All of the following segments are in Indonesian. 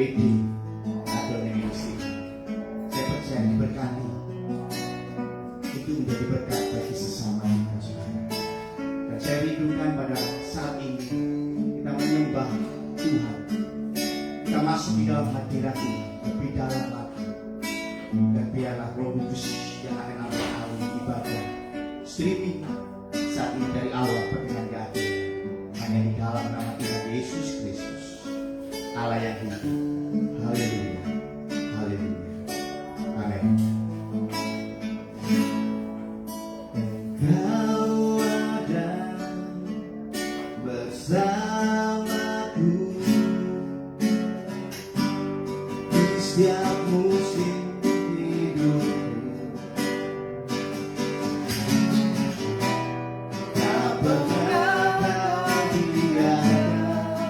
wedding atau misi. Saya percaya diberkati itu menjadi berkat bagi sesama kita saudara. Dan saya rindukan pada saat ini kita menyembah Tuhan, kita masuk di dalam hadirat ini lebih dalam lagi, dan biarlah Roh Kudus yang akan ambil alih ibadah streaming saat ini dari awal pertengahan ke akhir hanya di dalam nama Tuhan Yesus Kristus, Allah yang hidup. Haleluya, haleluya, amin. Engkau ada bersamaku di setiap musim hidupku. Tak pernah kau biarkanku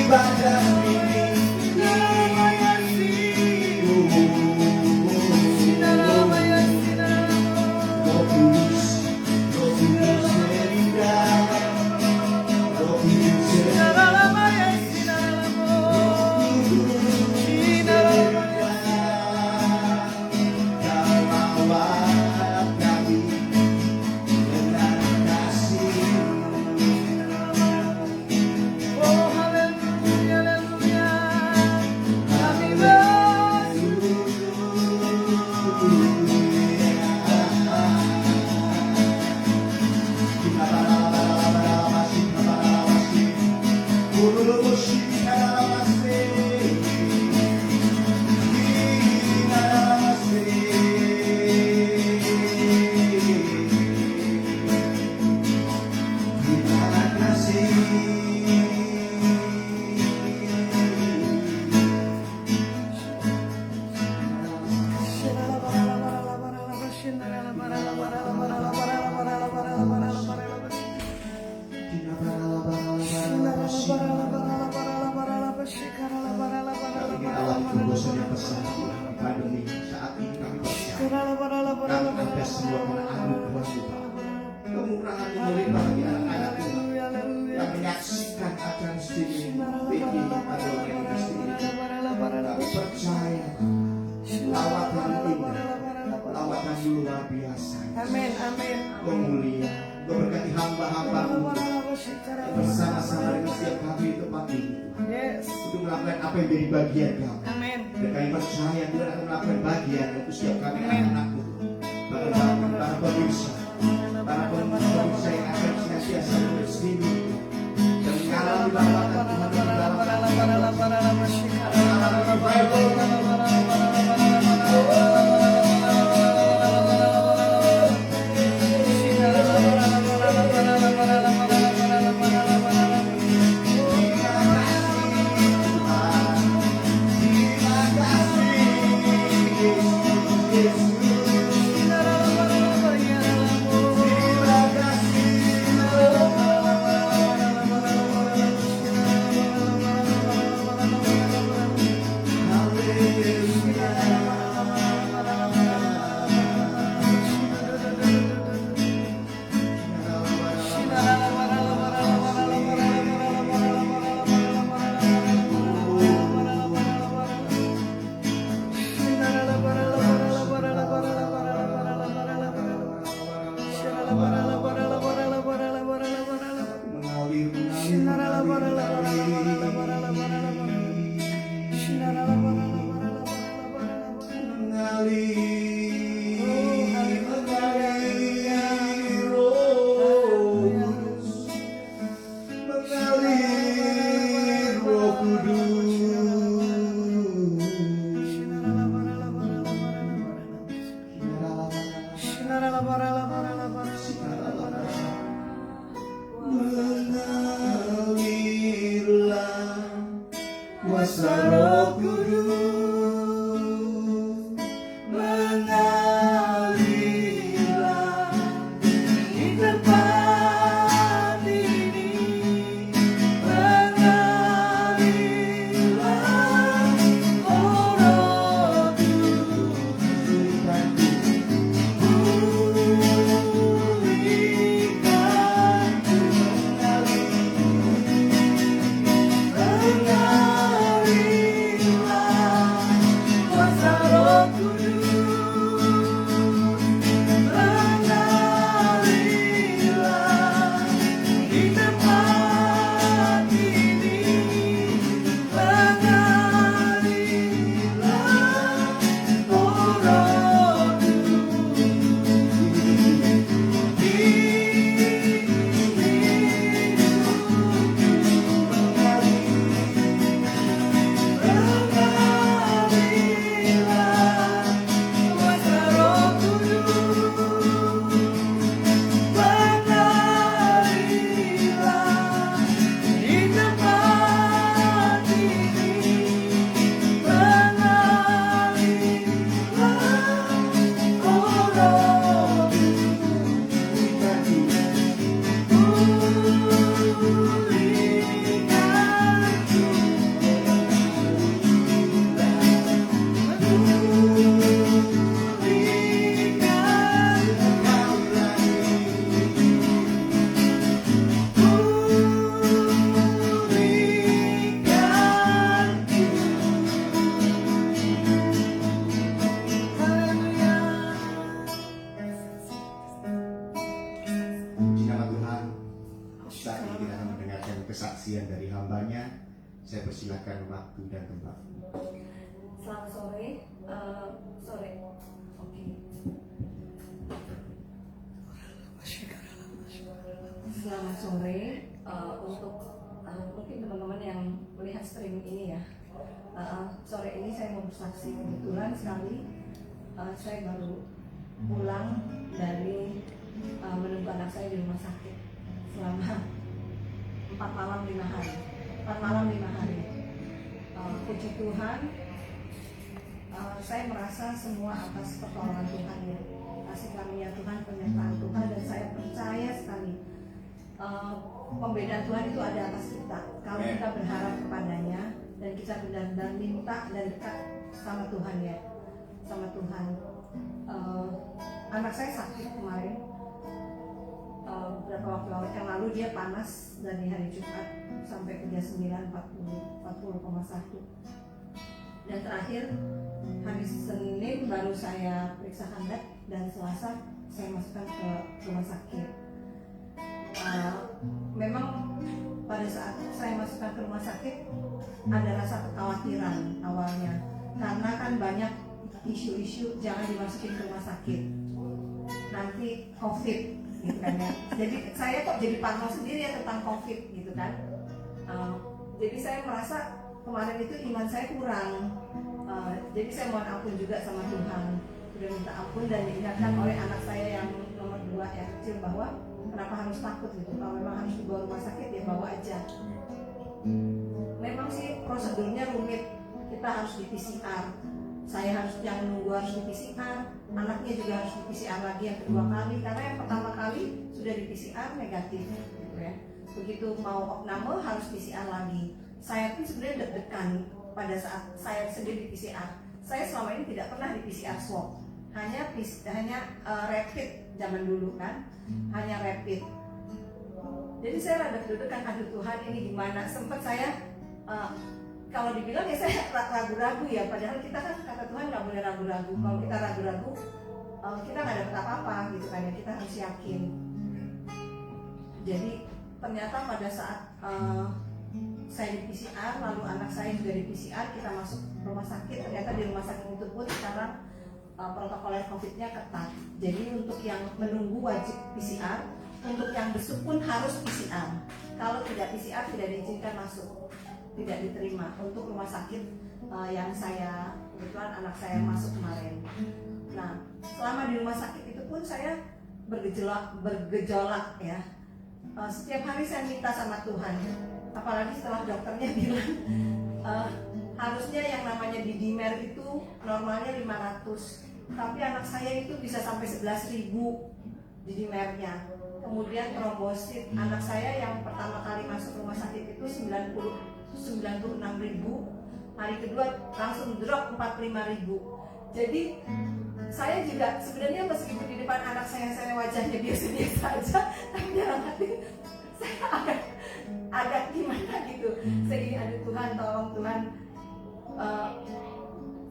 ibadah ini. Roh Kudus, Roh Kudus beribadah, Roh Kudus beribadah, Roh Kudus beribadah, dalam awal kami dengan kasih. Oh haleluya, haleluya. Kami Pandemi saat ini kami percaya karena ada semua anugerah Tuhan, kemurahan melimpah bagi anak-anakmu yang menyaksikan acara streaming ini pada organisasi ini. Kami percaya lawatan indah, lawatan luar biasa. Amin, amin. Kau mulia, Kau berkati hamba-hambamu bersama-sama dengan setiap kami di tempat ini. Yes. Untuk melakukan apa yang menjadi bagian kami. Amin. Dan kami percaya Tuhan akan melakukan bagian untuk setiap kami anak-anakku. Para pemirsa, para pemirsa yang akan senantiasa bersini dan mengalami lawatan Tuhan di kuasa Roh Kudus, mengalirlah di tempat ini, mengalirlah oh Roh Kudus, pulihkan mengalirlah Saya persilakan waktu dan tempat. Selamat sore. Sore. Oke. Selamat sore untuk mungkin teman-teman yang melihat streaming ini ya. Sore ini saya mau bersaksi, kebetulan sekali saya baru pulang dari menunggu anak saya di rumah sakit selama 4 malam 5 hari. 4 malam 5 hari. Puji Tuhan, saya merasa semua atas pertolongan Tuhan ya, kasih karunia Tuhan, penyertaan Tuhan, dan saya percaya sekali pembedaan Tuhan itu ada atas kita kalau kita berharap kepadanya dan kita benar-benar minta dan dekat sama Tuhan ya, sama Tuhan. Anak saya sakit kemarin, beberapa waktu yang lalu dia panas dari hari Jumat sampai 39 40,1, dan terakhir hari Senin baru saya periksakan lab, dan Selasa saya masukkan ke rumah sakit. Memang pada saat saya masukkan ke rumah sakit ada rasa kekhawatiran awalnya, karena kan banyak isu-isu jangan dimasukin ke rumah sakit, nanti COVID gitu kan ya. Jadi saya kok jadi parno sendiri ya tentang COVID gitu kan. Jadi saya merasa kemarin itu iman saya kurang. Jadi saya mohon ampun juga sama Tuhan, sudah minta ampun dan diingatkan oleh anak saya yang nomor 2 yang kecil bahwa kenapa harus takut gitu, kalau memang harus dibawa rumah sakit ya bawa aja. Memang sih prosedurnya rumit, kita harus di PCR, saya harus yang nunggu harus di PCR, anaknya juga harus di PCR lagi yang kedua kali, karena yang pertama kali sudah di PCR negatif gitu ya. Begitu mau opname harus PCR lagi. Saya pun sebenarnya deg-degan pada saat saya sendiri di PCR. Saya selama ini tidak pernah di PCR swab, hanya rapid zaman dulu kan, hanya rapid. Jadi saya rada deg-degan, aduh Tuhan ini gimana. Sempat saya kalau dibilang ya saya ragu-ragu ya, padahal kita kan kata Tuhan nggak boleh ragu-ragu. Kalau kita ragu-ragu kita nggak dapat apa-apa gitu kan ya, kita harus yakin. Jadi ternyata pada saat saya di PCR, lalu anak saya juga di PCR, kita masuk rumah sakit. Ternyata di rumah sakit itu pun sekarang protokoler COVID-nya ketat. Jadi untuk yang menunggu wajib PCR, untuk yang besuk pun harus PCR. Kalau tidak PCR tidak diizinkan masuk, tidak diterima. Untuk rumah sakit yang saya kebetulan anak saya masuk kemarin. Nah, selama di rumah sakit itu pun saya bergejolak ya. Setiap hari saya minta sama Tuhan, apalagi setelah dokternya bilang harusnya yang namanya dimer itu normalnya 500, tapi anak saya itu bisa sampai 11.000 dimernya. Kemudian trombosit anak saya yang pertama kali masuk rumah sakit itu 96.000, hari kedua langsung drop 45.000. Jadi saya juga sebenarnya meskipun di depan anak saya wajahnya biasa-biasa aja, tapi dalam hati saya agak gimana gitu. Saya ingin, aduh Tuhan, tolong Tuhan.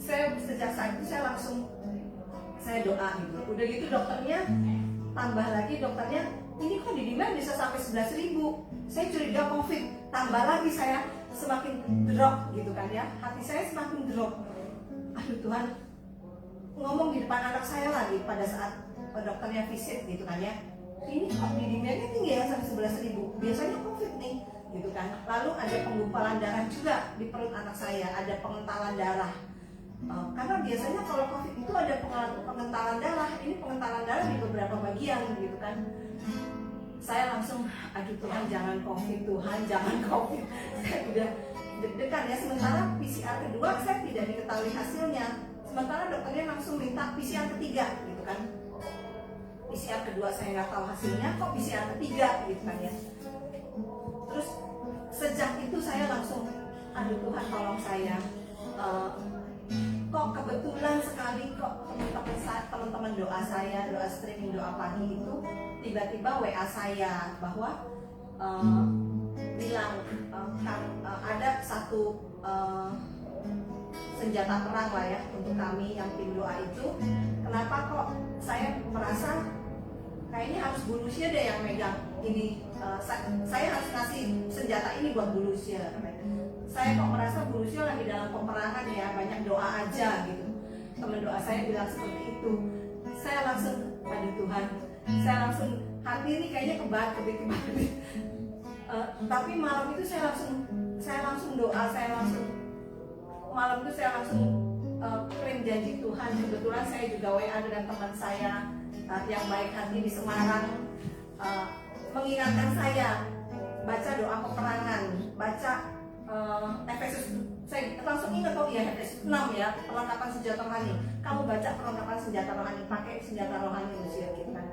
Saya sejak saat itu saya langsung doa gitu. Udah gitu dokternya tambah lagi, dokternya ini kok di demand bisa sampai 11.000. Saya curiga COVID, tambah lagi saya semakin drop gitu kan ya. Hati saya semakin drop. Aduh Tuhan, ngomong di depan anak saya lagi pada saat dokternya visit gitu kan ya. Ini kok di demandnya tinggi ya sampai 11.000. Biasanya COVID nih gitu kan. Lalu ada penggumpalan darah juga di perut anak saya, ada pengentalan darah. Karena biasanya kalau COVID itu ada pengentalan darah, ini pengentalan darah di beberapa bagian gitu kan. Saya langsung, aduh Tuhan jangan COVID, Tuhan jangan COVID. Saya udah deg-degan ya. Sementara PCR kedua saya tidak diketahui hasilnya. Sementara dokternya langsung minta PCR ketiga gitu kan. PCR kedua saya nggak tahu hasilnya, kok PCR ketiga gitu kan ya. Terus sejak itu saya langsung, aduh Tuhan tolong saya. Kok kebetulan sekali kok teman-teman doa saya, doa streaming doa pagi itu tiba-tiba WA saya bahwa bilang ada satu senjata perang lah ya untuk kami yang tim doa itu. Kenapa kok saya merasa kayaknya harus Bu Lucia deh yang megang ini, saya harus kasih senjata ini buat Bu Lucia. saya kok merasa Bu Lucio lagi dalam peperangan ya, banyak doa aja gitu. Teman doa saya bilang seperti itu. Saya langsung, aduh Tuhan, saya langsung hati ini kayaknya kebalik. Tapi malam itu saya langsung doa, malam itu saya langsung klaim janji Tuhan. Kebetulan saya juga WA dengan teman saya yang baik hati di Semarang, mengingatkan saya baca doa peperangan, baca Efesus. Saya langsung ingat, oh iya Efesus 6 ya, perlengkapan senjata rohani. Kamu baca perlengkapan senjata rohani, pakai senjata rohani usia gitu kan.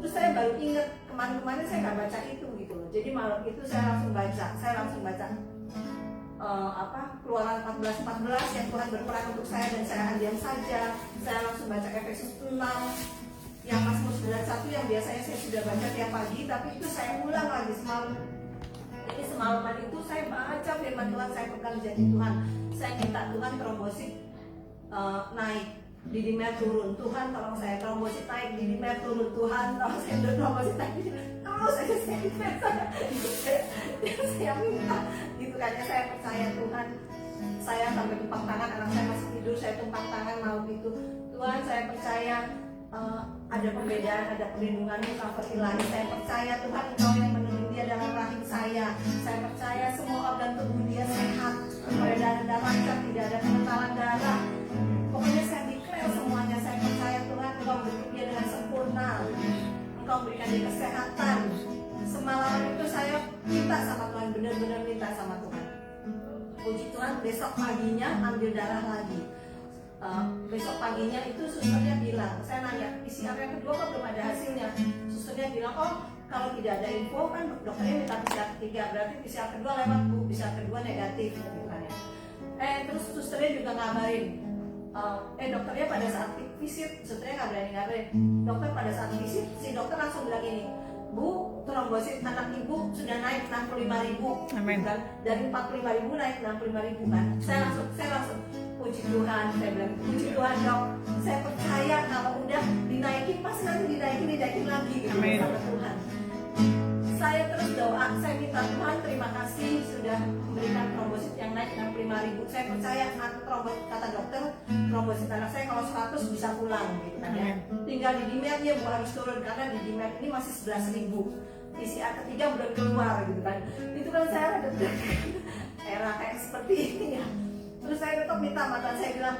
Terus saya baru ingat, kemarin saya nggak baca itu gitu. Jadi malam itu saya langsung baca Keluaran 14:14 yang Tuhan berperang untuk saya dan saya akan diam saja. Saya langsung baca Efesus 6, yang Mazmur 91 yang biasanya saya sudah baca tiap pagi, tapi itu saya ulang lagi semalam. Jadi semalaman itu saya baca firman Tuhan, saya pegang janji Tuhan. Saya minta Tuhan trombosit naik, Didimer turun. Tuhan tolong saya trombosit naik, Didimer turun. Tuhan tolong saya trombosit naik, terus aja saya minta gitu kan ya. Saya percaya Tuhan. Saya sampai tumpang tangan, anak saya masih tidur, saya tumpang tangan malam itu. Tuhan, saya percaya ada pembedaan, ada perlindungan-Mu, cover ilahi. Saya percaya Tuhan, Engkau yang menuntun dia dalam rahim saya. Saya percaya semua organ tubuh dia sehat, peredaran darah lancar, tidak ada pengentalan darah. Pokoknya saya declare semuanya. Saya percaya Tuhan, Engkau bentuk dia dengan sempurna, Engkau berikan dia kesehatan. Semalam itu saya minta sama Tuhan, benar-benar minta sama Tuhan. Puji Tuhan, besok paginya ambil darah lagi. Besok paginya itu susternya bilang, saya nanya PCR yang kedua kok belum ada hasilnya. Susternya bilang, oh kalau tidak ada info kan dokternya minta PCR ketiga, berarti PCR kedua lewat Bu, PCR kedua negatif gitu kan ya. Terus susternya juga ngabarin, dokternya pada saat visit, susternya nggak berani. Dokter pada saat visit, si dokter langsung bilang ini, Bu, trombosit anak ibu sudah naik 65.000. Amin. Kan? Dari 45.000 naik 65.000 kan. Saya langsung puji Tuhan, saya bilang puji Tuhan dok. Saya percaya kalau udah dinaikin pasti nanti dinaikin lagi gitu sama Tuhan. Saya terus doa, saya minta Tuhan terima kasih sudah memberikan trombosit yang naik 65.000. Saya percaya trombosit, kata dokter, trombosit anak saya kalau 100 bisa pulang gitu kan ya. Tinggal di dimernya Bu harus turun karena di dimer ini masih 11.000. PCR ketiga belum keluar gitu kan. Itu kan saya ada era kayak seperti ini ya. Terus saya tetap minta mata saya bilang,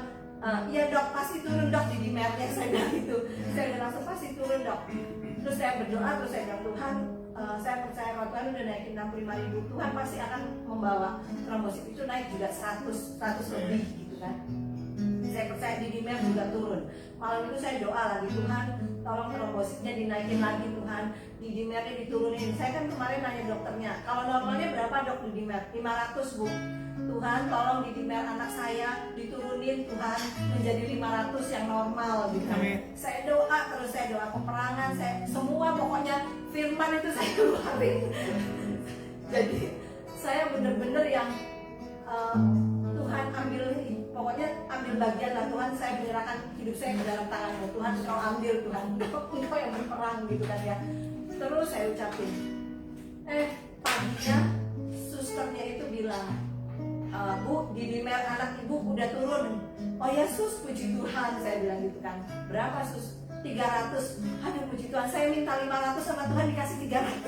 iya dok pasti turun dok di dimernya, saya bilang gitu. Saya bilang langsung pasti turun dok. Terus saya berdoa, terus saya bilang Tuhan, saya percaya kalau Tuhan udah naikin 65.000, Tuhan pasti akan membawa trombosit itu naik juga 100 lebih gitu kan. Saya percaya di dimer juga turun. Malam itu saya doa lagi, Tuhan tolong trombositnya dinaikin lagi Tuhan, di dimernya diturunin. Saya kan kemarin nanya dokternya, kalau normalnya berapa dok di dimer? 500 Bu. Tuhan tolong di dimer anak saya diturunin Tuhan menjadi 500 yang normal gitu. Saya doa terus, saya doa peperangan, saya semua pokoknya firman itu saya keluarin. Jadi saya bener-bener yang Tuhan pokoknya ambil bagian lah Tuhan, saya menyerahkan hidup saya ke dalam tangan-Mu Tuhan, Engkau ambil Tuhan, Engkau yang berperang gitu kan ya. Terus saya ucapin, paginya susternya itu bilang, Bu, di dimer anak ibu udah turun. Oh ya sus, puji Tuhan, saya bilang gitu kan. Berapa sus? 300. Aduh puji Tuhan, saya minta 500 sama Tuhan dikasih 300.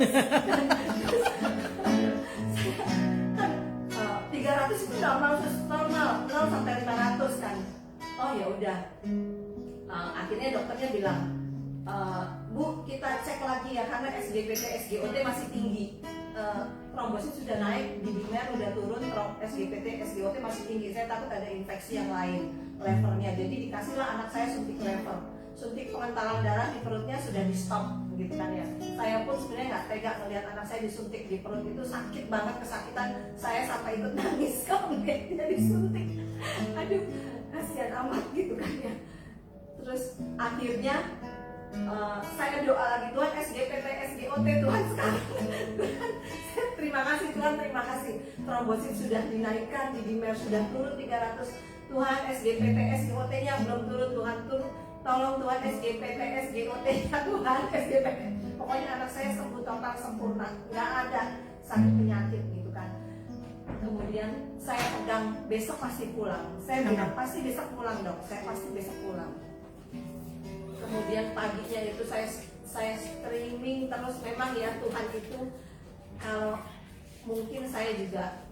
Kan 300 itu normal sus, normal 0 sampai 500 kan. Oh ya udah. Akhirnya dokternya bilang, Bu kita cek lagi ya karena SGPT, SGOT masih tinggi. Trombosit sudah naik, di dimer udah turun, SGPT, SGOT masih tinggi. Saya takut ada infeksi yang lain levernya. Jadi dikasihlah anak saya suntik lever, suntik pengentalan darah di perutnya sudah di stop, gitu kan ya. Saya pun sebenarnya nggak tega melihat anak saya disuntik di perut, itu sakit banget, kesakitan. Saya sampai ikut nangis kalau melihat dia disuntik. Aduh, kasihan amat gitu kan ya. Terus akhirnya saya doa lagi, Tuhan SGPT, SGOT Tuhan sekarang. Tuhan, terima kasih Tuhan, terima kasih. Trombosit sudah dinaikkan, di dimer sudah turun 300. Tuhan SGPT, SGOT-nya belum turun, Tuhan turun. Tolong Tuhan SGPT, SGOT-nya Tuhan, SGPT. Pokoknya anak saya sembuh total sempurna, nggak ada sakit penyakit gitu kan. Kemudian saya pegang besok pasti pulang. Saya bilang pasti besok pulang dok, saya pasti besok pulang. Kemudian paginya itu saya streaming terus. Memang ya Tuhan itu, kalau mungkin saya juga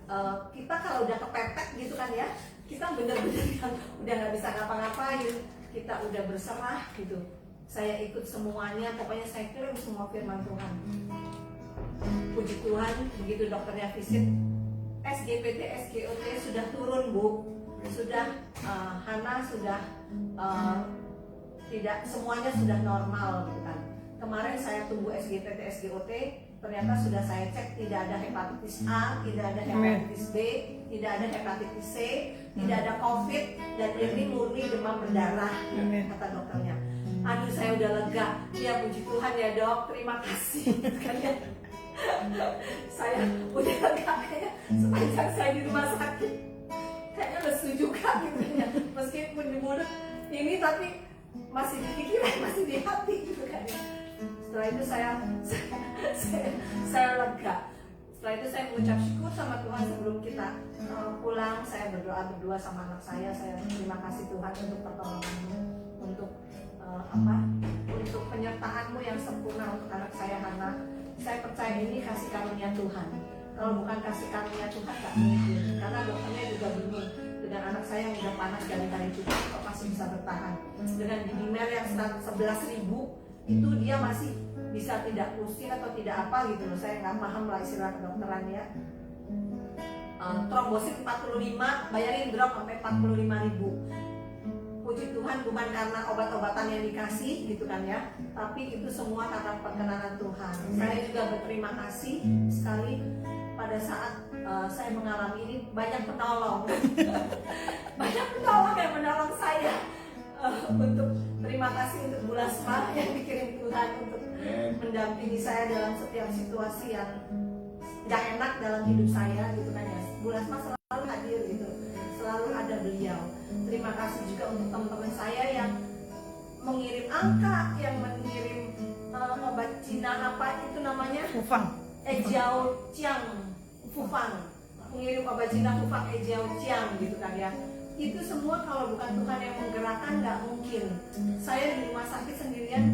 kita kalau udah kepepet gitu kan ya, kita bener-bener yang udah nggak bisa ngapa-ngapain, kita udah berserah gitu. Saya ikut semuanya, pokoknya saya kirim semua firman Tuhan. Puji Tuhan, begitu dokternya visit, SGPT, SGOT sudah turun Bu, sudah Hana sudah tidak semuanya sudah normal gitu kan. Kemarin saya tunggu SGPT, SGOT, ternyata sudah saya cek tidak ada hepatitis A, tidak ada hepatitis B, tidak ada hepatitis C, tidak ada COVID, dan ini murni demam berdarah, kata dokternya. Aduh saya udah lega, ya puji Tuhan ya dok, terima kasih kan ya. Saya udah lega kayaknya sepanjang saya di rumah sakit, kayaknya lesu juga gitu ya, meskipun di mulut ini tapi masih di pikiran, masih di hati gitu kan ya. Setelah itu saya lega. Setelah itu saya mengucap syukur sama Tuhan sebelum kita pulang. Saya berdoa sama anak saya terima kasih Tuhan untuk pertolonganmu, untuk untuk penyertaanmu yang sempurna untuk anak saya Hana. Saya percaya ini kasih karunia Tuhan. Kalau bukan kasih karunia Tuhan gak mungkin. Karena dokternya juga bingung dengan anak saya yang udah panas dari hari itu kok masih bisa bertahan. Dengan dimer yang 11.000 itu dia masih bisa tidak pusing atau tidak apa gitu loh. Saya nggak paham lah istilah kedokteran ya. Trombosit 45, bayangin drop sampai 45.000. Puji Tuhan bukan karena obat-obatan yang dikasih gitu kan ya, tapi itu semua karena perkenanan Tuhan. Saya juga berterima kasih sekali pada saat saya mengalami ini, banyak penolong banyak penolong yang menolong saya. Untuk terima kasih untuk Bu Lasma yang dikirim Tuhan untuk mendampingi saya dalam setiap situasi yang gak enak dalam hidup saya gitu kan ya. Bu Lasma selalu hadir gitu, selalu ada beliau. Terima kasih juga untuk teman-teman saya yang mengirim angka, yang mengirim obat Cina apa itu namanya? Fufang. Ejiao Ciang, Fufang. Mengirim obat Cina Fufang Ejiao Ciang gitu kan ya. Itu semua kalau bukan Tuhan yang menggerakkan nggak mungkin. Saya di rumah sakit sendirian,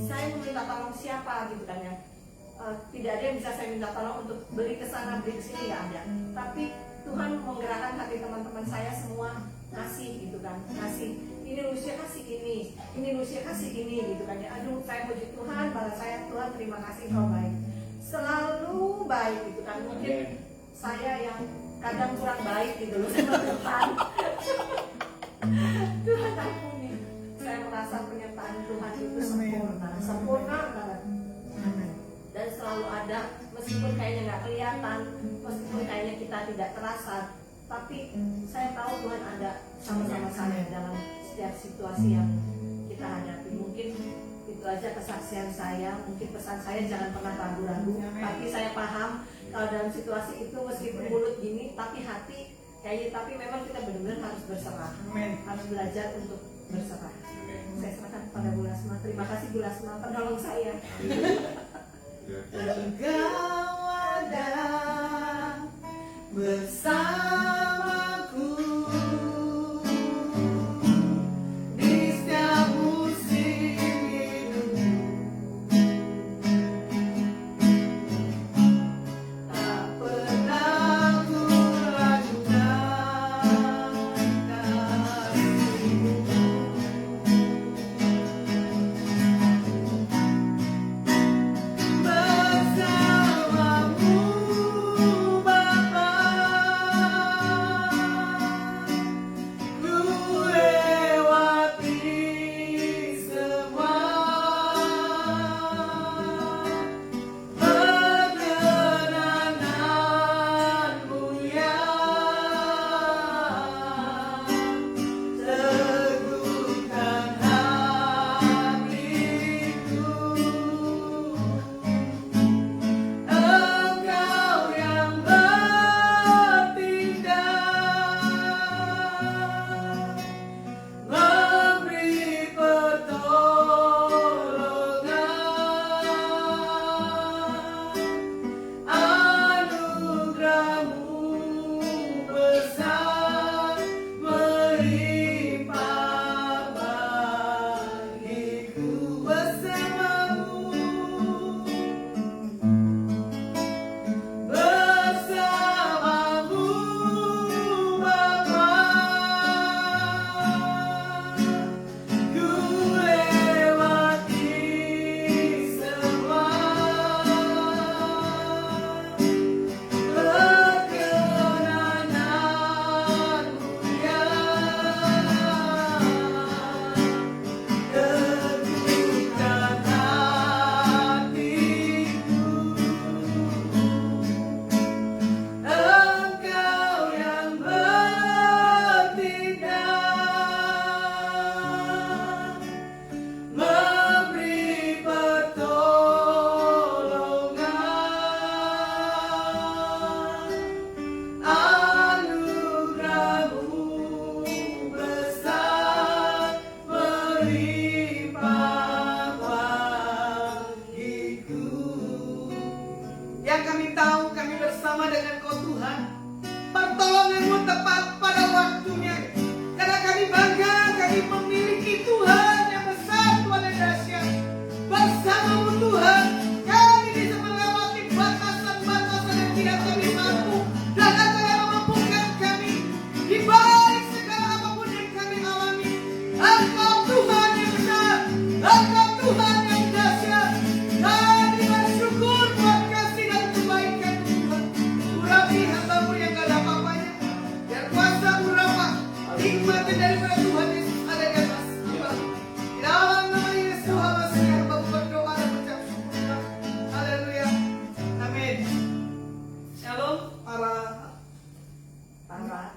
saya meminta tolong siapa gitu kan ya. Tidak ada yang bisa saya minta tolong untuk beli ke sana beli ke sini, nggak ada. Tapi Tuhan menggerakkan hati teman-teman saya semua ngasih gitu kan, ngasih ini Lucia kasih ini Lucia kasih ini gitu kan ya. Aduh saya puji Tuhan, balas saya Tuhan terima kasih kau baik, selalu baik gitu kan. Mungkin saya yang kadang kurang baik gitu loh sama Tuhan. Tuhan ampuni, saya merasa penyertaan Tuhan itu sempurna banget. Dan selalu ada, meskipun kayaknya nggak kelihatan, meskipun kayaknya kita tidak terasa, tapi saya tahu Tuhan ada sama-sama saya dalam setiap situasi yang kita hadapi. Mungkin itu aja kesaksian saya, mungkin pesan saya jangan pernah ragu-ragu. Tapi saya paham kalau dalam situasi itu meskipun mulut gini, tapi hati kayaknya, tapi memang kita benar-benar harus berserah, harus belajar untuk berserah. Saya serahkan kepada Bu Lasma. Terima kasih Bu Lasma, penolong saya. Engkau ada bersamaku di setiap musim hidupku. Tak pernah ku ragukan kasih-Mu. Bersamamu Bapa.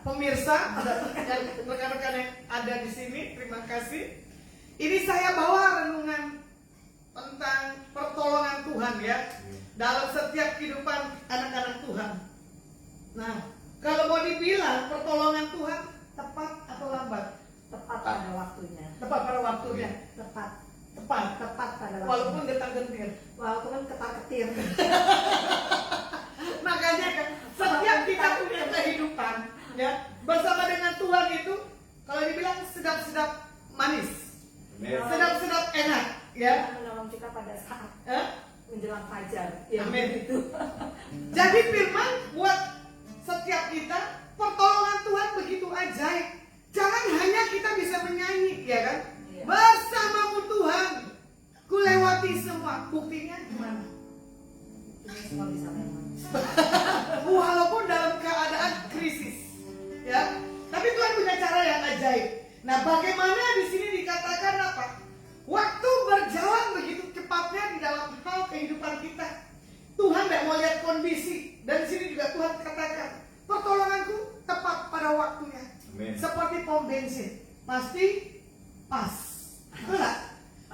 pemirsa, ada rekan-rekan yang ada di sini, terima kasih. Ini saya bawa renungan tentang pertolongan Tuhan ya, dalam setiap kehidupan anak-anak Tuhan. Nah, kalau mau dibilang pertolongan Tuhan tepat atau lambat? Tepat pada waktunya. Tepat pada waktunya. Tepat Tepat. pada waktunya. Walaupun getah-gentir. Walaupun ketar-ketir. Makanya kan setiap kita punya kehidupan ya bersama dengan Tuhan itu kalau dibilang sedap-sedap manis, sedap-sedap enak ya. Menolong kita pada saat menjelang fajar. Amin. Itu. Jadi firman buat setiap kita, pertolongan Tuhan begitu ajaib. Jangan hanya kita bisa menyanyi, ya kan? Iya. Bersamamu Tuhan, ku lewati semua. Buktinya gimana? Ini semua bisa lewat. Walaupun dalam keadaan krisis, ya. Tapi Tuhan punya cara yang ajaib. Nah, bagaimana di sini dikatakan apa? Waktu berjalan begitu cepatnya di dalam hal kehidupan kita. Tuhan tidak mau lihat kondisi. Dan di sini juga Tuhan katakan, pertolonganku tepat pada waktunya. Amin. Seperti pom bensin, pasti pas. Betul nggak?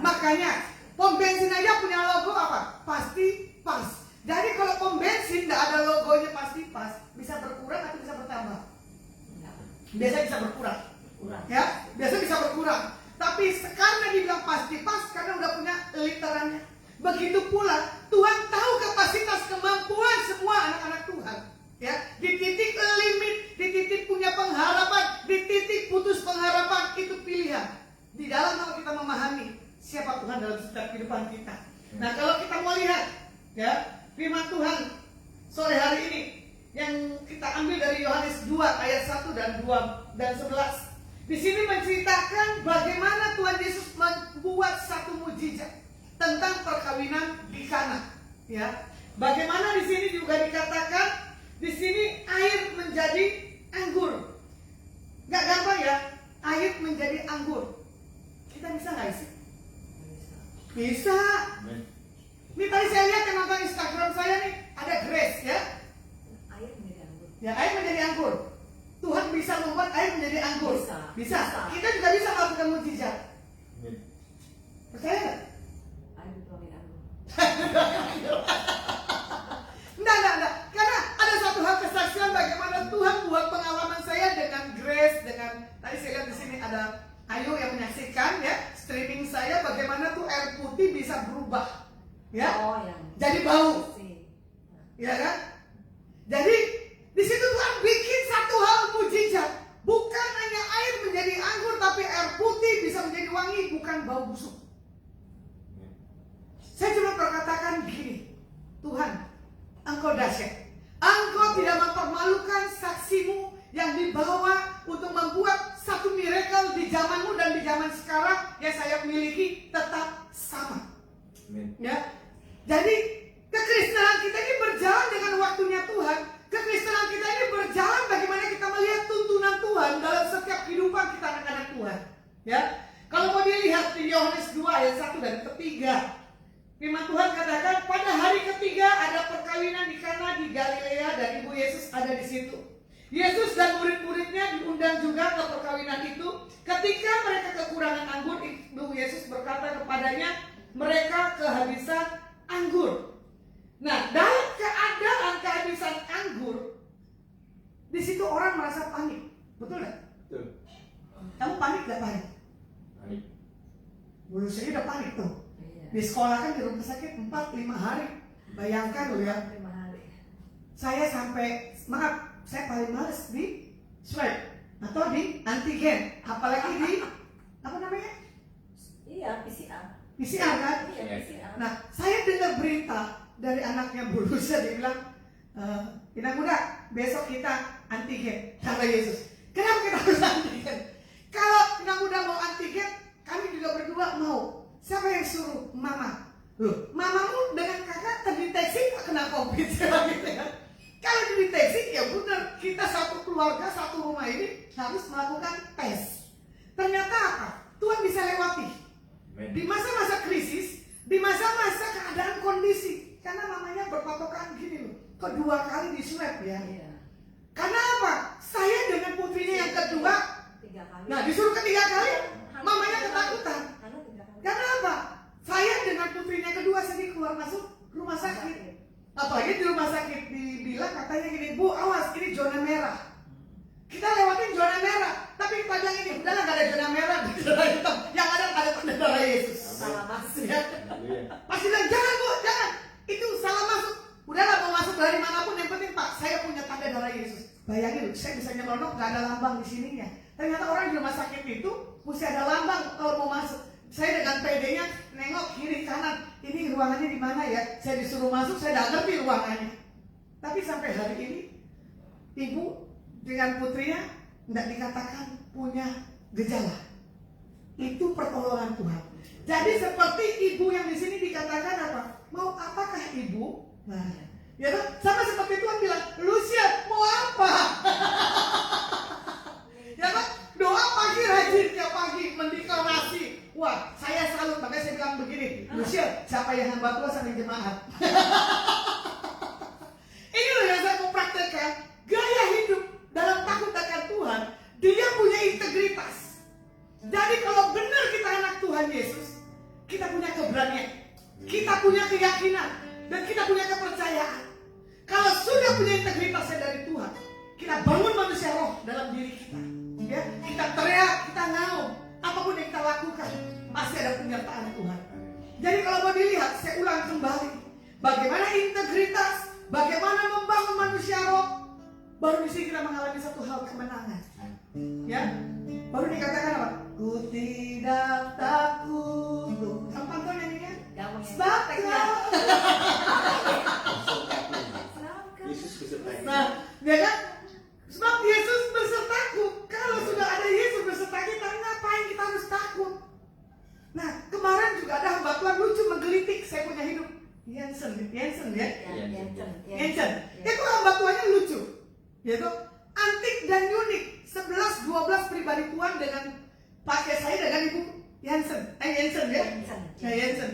Makanya pom bensin aja punya logo apa? Pasti pas. Jadi kalau pom bensin tidak ada logonya pasti pas, bisa berkurang atau bisa bertambah? Biasanya bisa berkurang. Ya, biasa bisa berkurang. Tapi karena dibilang pasti pas karena udah punya literannya. Begitu pula Tuhan tahu kapasitas kemampuan semua anak-anak Tuhan. Ya, di titik limit, di titik punya pengharapan, di titik putus pengharapan itu pilihan. Di dalam hal kita memahami siapa Tuhan dalam setiap kehidupan kita. Nah, kalau kita mau lihat ya, firman Tuhan sore hari ini yang kita ambil dari Yohanes 2 ayat 1 dan 2 dan 11. Di sini menceritakan bagaimana Tuhan Yesus membuat satu mukjizat tentang perkawinan di Kana. Ya, bagaimana di sini juga dikatakan di sini air menjadi anggur. Gak gampang ya, air menjadi anggur. Kita bisa nggak sih? Bisa. Ini tadi saya lihat yang nonton Instagram saya nih ada Grace ya. Air menjadi anggur. Ya, air menjadi anggur. Tuhan bisa membuat air menjadi anggur. Bisa. Kita juga bisa melakukan mukjizat. Percaya nggak? Air dituangin anggur. Enggak. Karena ada satu hal kesaksian bagaimana Tuhan buat pengalaman saya dengan Grace, dengan tadi saya lihat di sini ada Ayu yang menyaksikan ya streaming saya bagaimana tuh air putih bisa berubah, ya, yang jadi bau, sih. ya kan? Jadi di situ Tuhan bikin satu hal mujizat, bukan hanya air menjadi anggur, tapi air putih bisa menjadi wangi, bukan bau busuk. Saya cuma berkatakan begini, Tuhan, Engkau dahsyat. Engkau tidak mempermalukan saksimu yang dibawa untuk membuat satu miracle di zamanmu dan di zaman sekarang yang saya miliki tetap sama. Ya, jadi kekristenan kita ini berjalan dengan waktunya Tuhan. Kekristenan kita ini berjalan bagaimana kita melihat tuntunan Tuhan dalam setiap kehidupan kita anak-anak Tuhan. Ya, kalau mau dilihat di Yohanes 2 ayat 1 dan ketiga. Firman Tuhan katakan pada hari ketiga ada perkawinan di Kana di Galilea dan Ibu Yesus ada di situ. Yesus dan murid-muridnya diundang juga ke perkawinan itu. Ketika mereka kekurangan anggur, Ibu Yesus berkata kepadanya, mereka kehabisan anggur. Nah, dalam keadaan kehabisan anggur, di situ orang merasa panik, betul nggak? Betul. Kamu panik nggak panik? Panik. Dulu saya udah panik tuh. Iya. Di sekolah kan di rumah sakit 4-5 hari. Bayangkan loh ya. 5 hari. Saya sampai, maaf, saya paling males di swab atau di antigen, apalagi di apa namanya? Iya, PCR. PCR kan? Iya, PCR. Nah, saya dengar berita dari anaknya Bu Lucia, dia bilang, Inang Muda, besok kita antigen, kata Yesus. Kenapa kita harus antigen? Kalau Inang Muda mau antigen, kami juga berdua mau. Siapa yang suruh? Mama. Loh, mamamu dengan kakak terdeteksi tak kena COVID gitu ya. Kalau dideteksi ya benar, kita satu keluarga, satu rumah ini harus melakukan tes. Ternyata apa? Tuhan bisa lewati. Di masa-masa krisis, di masa-masa keadaan kondisi. Karena mamanya berpatokan gini loh, kedua kali di swab ya. Iya. Karena apa? Saya dengan putrinya yang kedua, 3 kali. nah disuruh ketiga kali, mamanya ketakutan. Karena 3 kali. Karena apa? Saya dengan putrinya kedua sering keluar masuk rumah sakit. Apalagi di rumah sakit dibilang katanya gini, Bu awas ini zona merah. Kita lewatin zona merah, tapi kita bilang ini udahlah gak ada zona merah, zona hitam. Yang ada tanda darah Yesus. Salah masuk. Ya. Pasti bilang jangan Bu, jangan. Itu salah masuk. Udahlah mau masuk dari manapun yang penting Pak saya punya tanda darah Yesus. Bayangin, saya bisa nyelonok gak ada lambang di sininya. Ternyata orang di rumah sakit itu mesti ada lambang kalau mau masuk. Saya dengan PD-nya nengok kiri kanan, ini ruangannya di mana ya? Saya disuruh masuk, saya tidak ngerti ruangannya. Tapi sampai hari ini, ibu dengan putrinya tidak dikatakan punya gejala. Itu pertolongan Tuhan. Jadi seperti ibu yang di sini dikatakan apa? Mau apakah ibu? Nah, ya kan? Sama seperti Tuhan bilang, Lucia mau apa? Ya kan? Doa pagi rajin tiap pagi mendikau nasi. Wah, saya salut, makanya saya bilang begini, Lucia, siapa yang hamba Tuhan sampai jemaat? Ini loh yang saya mau praktekkan. Gaya hidup dalam takut akan Tuhan, dia punya integritas. Jadi kalau benar kita anak Tuhan Yesus, kita punya keberanian, kita punya keyakinan, dan kita punya kepercayaan. Kalau sudah punya integritasnya dari Tuhan, kita bangun manusia roh dalam diri kita. Ya, kita teriak, kita ngaum, apapun yang kita lakukan, pasti ada penyertaan Tuhan. Jadi kalau mau dilihat, saya ulang kembali, bagaimana integritas, bagaimana membangun manusia roh, baru di sini kita mengalami satu hal kemenangan. Ya, baru dikatakan apa? Ku tidak takut. Tuh, gampang tuh nyanyinya. Sebab Yesus beserta. nah, ya kan? Sebab Yesus besertaku. Kalau sudah ada Yesus beserta kita, ngapain kita harus takut? Nah, kemarin juga ada hamba Tuhan lucu menggelitik. Saya punya hidup Jensen ya. Jensen. Itu hamba Tuhannya lucu. Yaitu antik dan unik. 11-12 pribadi Tuhan dengan pakai saya dengan ibu Jensen ya. Jensen.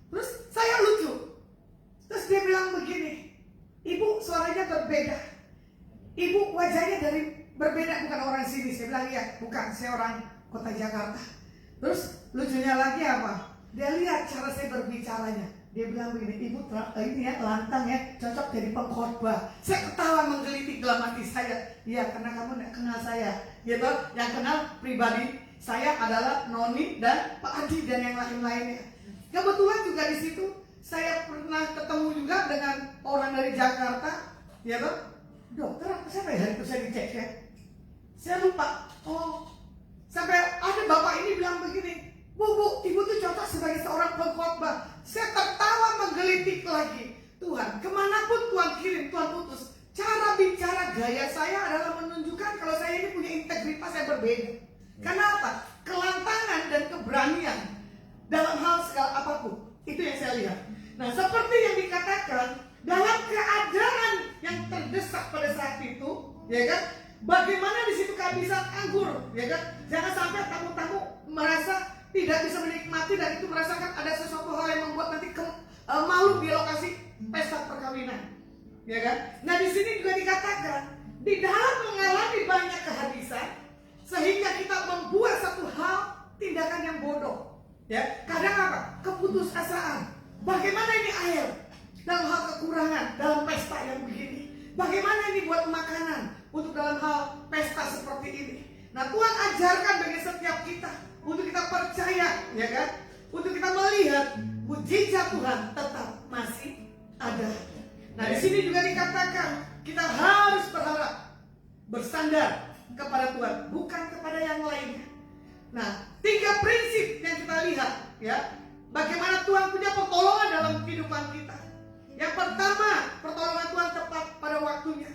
Terus saya lucu. Terus dia bilang begini, ibu suaranya berbeda. Ibu wajahnya berbeda, bukan orang sini. Saya bilang iya, bukan, saya orang kota Jakarta. Terus lucunya lagi apa? Dia lihat cara saya berbicaranya. Dia bilang begini, ibu ini ya lantang ya, cocok jadi pengkhotbah. Saya ketawa menggelitik dalam hati saya. Iya, karena kamu tidak kenal saya, gitu. Yang kenal pribadi saya adalah Noni dan Pak Adi dan yang lain-lainnya. Kebetulan juga di situ saya pernah ketemu juga dengan orang dari Jakarta, ya toh. Dokter apa siapa ya hari itu saya dicek ya. Saya lupa. Oh, sampai ada bapak ini bilang begini, Bu, ibu tuh cocok sebagai seorang pengkhotbah. Saya tertawa menggelitik lagi. Tuhan, kemanapun Tuhan kirim, Tuhan utus. Cara bicara gaya saya adalah menunjukkan kalau saya ini punya integritas yang berbeda. Karena apa? Kelantangan dan keberanian dalam hal segala apapun. Itu yang saya lihat. Nah, seperti yang dikatakan, dalam keadaan yang terdesak pada saat itu, ya kan? Bagaimana di situ kehabisan anggur, ya kan? Jangan sampai tamu-tamu merasa tidak bisa menikmati dan itu merasakan ada sesuatu hal yang membuat nanti malu di lokasi pesta perkawinan, ya kan? Nah di sini juga dikatakan di dalam mengalami banyak kehabisan sehingga kita membuat satu hal tindakan yang bodoh, ya. Kadang apa? Keputusasaan. Bagaimana ini air dalam hal kekurangan dalam pesta yang begini? Bagaimana ini buat makanan untuk dalam hal pesta seperti ini? Nah Tuhan ajarkan bagi setiap kita untuk kita percaya, ya kan? Untuk kita melihat mujizat Tuhan tetap masih ada. Nah di sini juga dikatakan kita harus berharap bersandar kepada Tuhan, bukan kepada yang lainnya. Nah 3 prinsip yang kita lihat, ya, bagaimana Tuhan punya pertolongan dalam kehidupan kita. Yang pertama, pertolongan Tuhan tepat pada waktunya.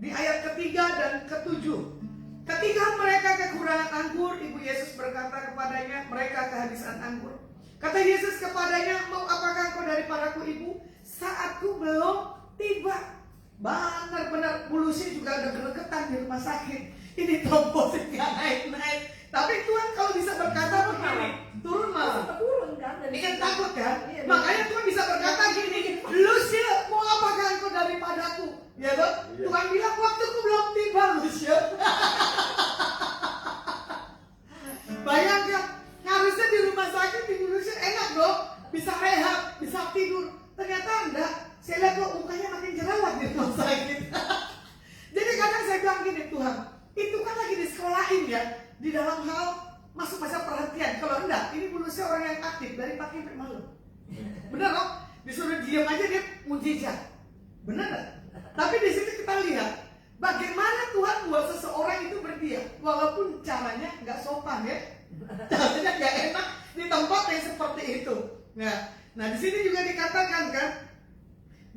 Di ayat ketiga dan ketujuh. Ketika mereka kekurangan anggur, Ibu Yesus berkata kepadanya, mereka kehabisan anggur. Kata Yesus kepadanya, mau apakah engkau daripadaku Ibu? Saatku belum tiba. Benar-benar bulusnya juga ada gregetan di rumah sakit. Ini trombosit gak naik-naik. Tapi Tuhan kalau bisa berkata begini, turun malah. Turun kan? Ini kan takut kan? Iya, Makanya Tuhan bisa berkata gini, Lucia, mau apakah engkau daripadaku? Ya toh? Tuhan bilang waktuku belum tiba, Lucia. Bayangkan, harusnya di rumah sakit di Indonesia enak dong, bisa rehab, bisa tidur. Ternyata enggak. Saya lihat kok mukanya makin jerawat di rumah sakit. Jadi kadang saya bilang gini, Tuhan, itu kan lagi disekolahin ya, di dalam hal masuk masa perhatian. Kalau enggak, ini manusia orang yang aktif dari pagi sampai malam. Bener kok? Disuruh diam aja dia mujizat. Bener gak? Tapi di situ kita lihat bagaimana Tuhan buat seseorang itu berdiam, walaupun caranya nggak sopan ya, caranya nggak enak di tempat yang seperti itu. Nah di sini juga dikatakan kan,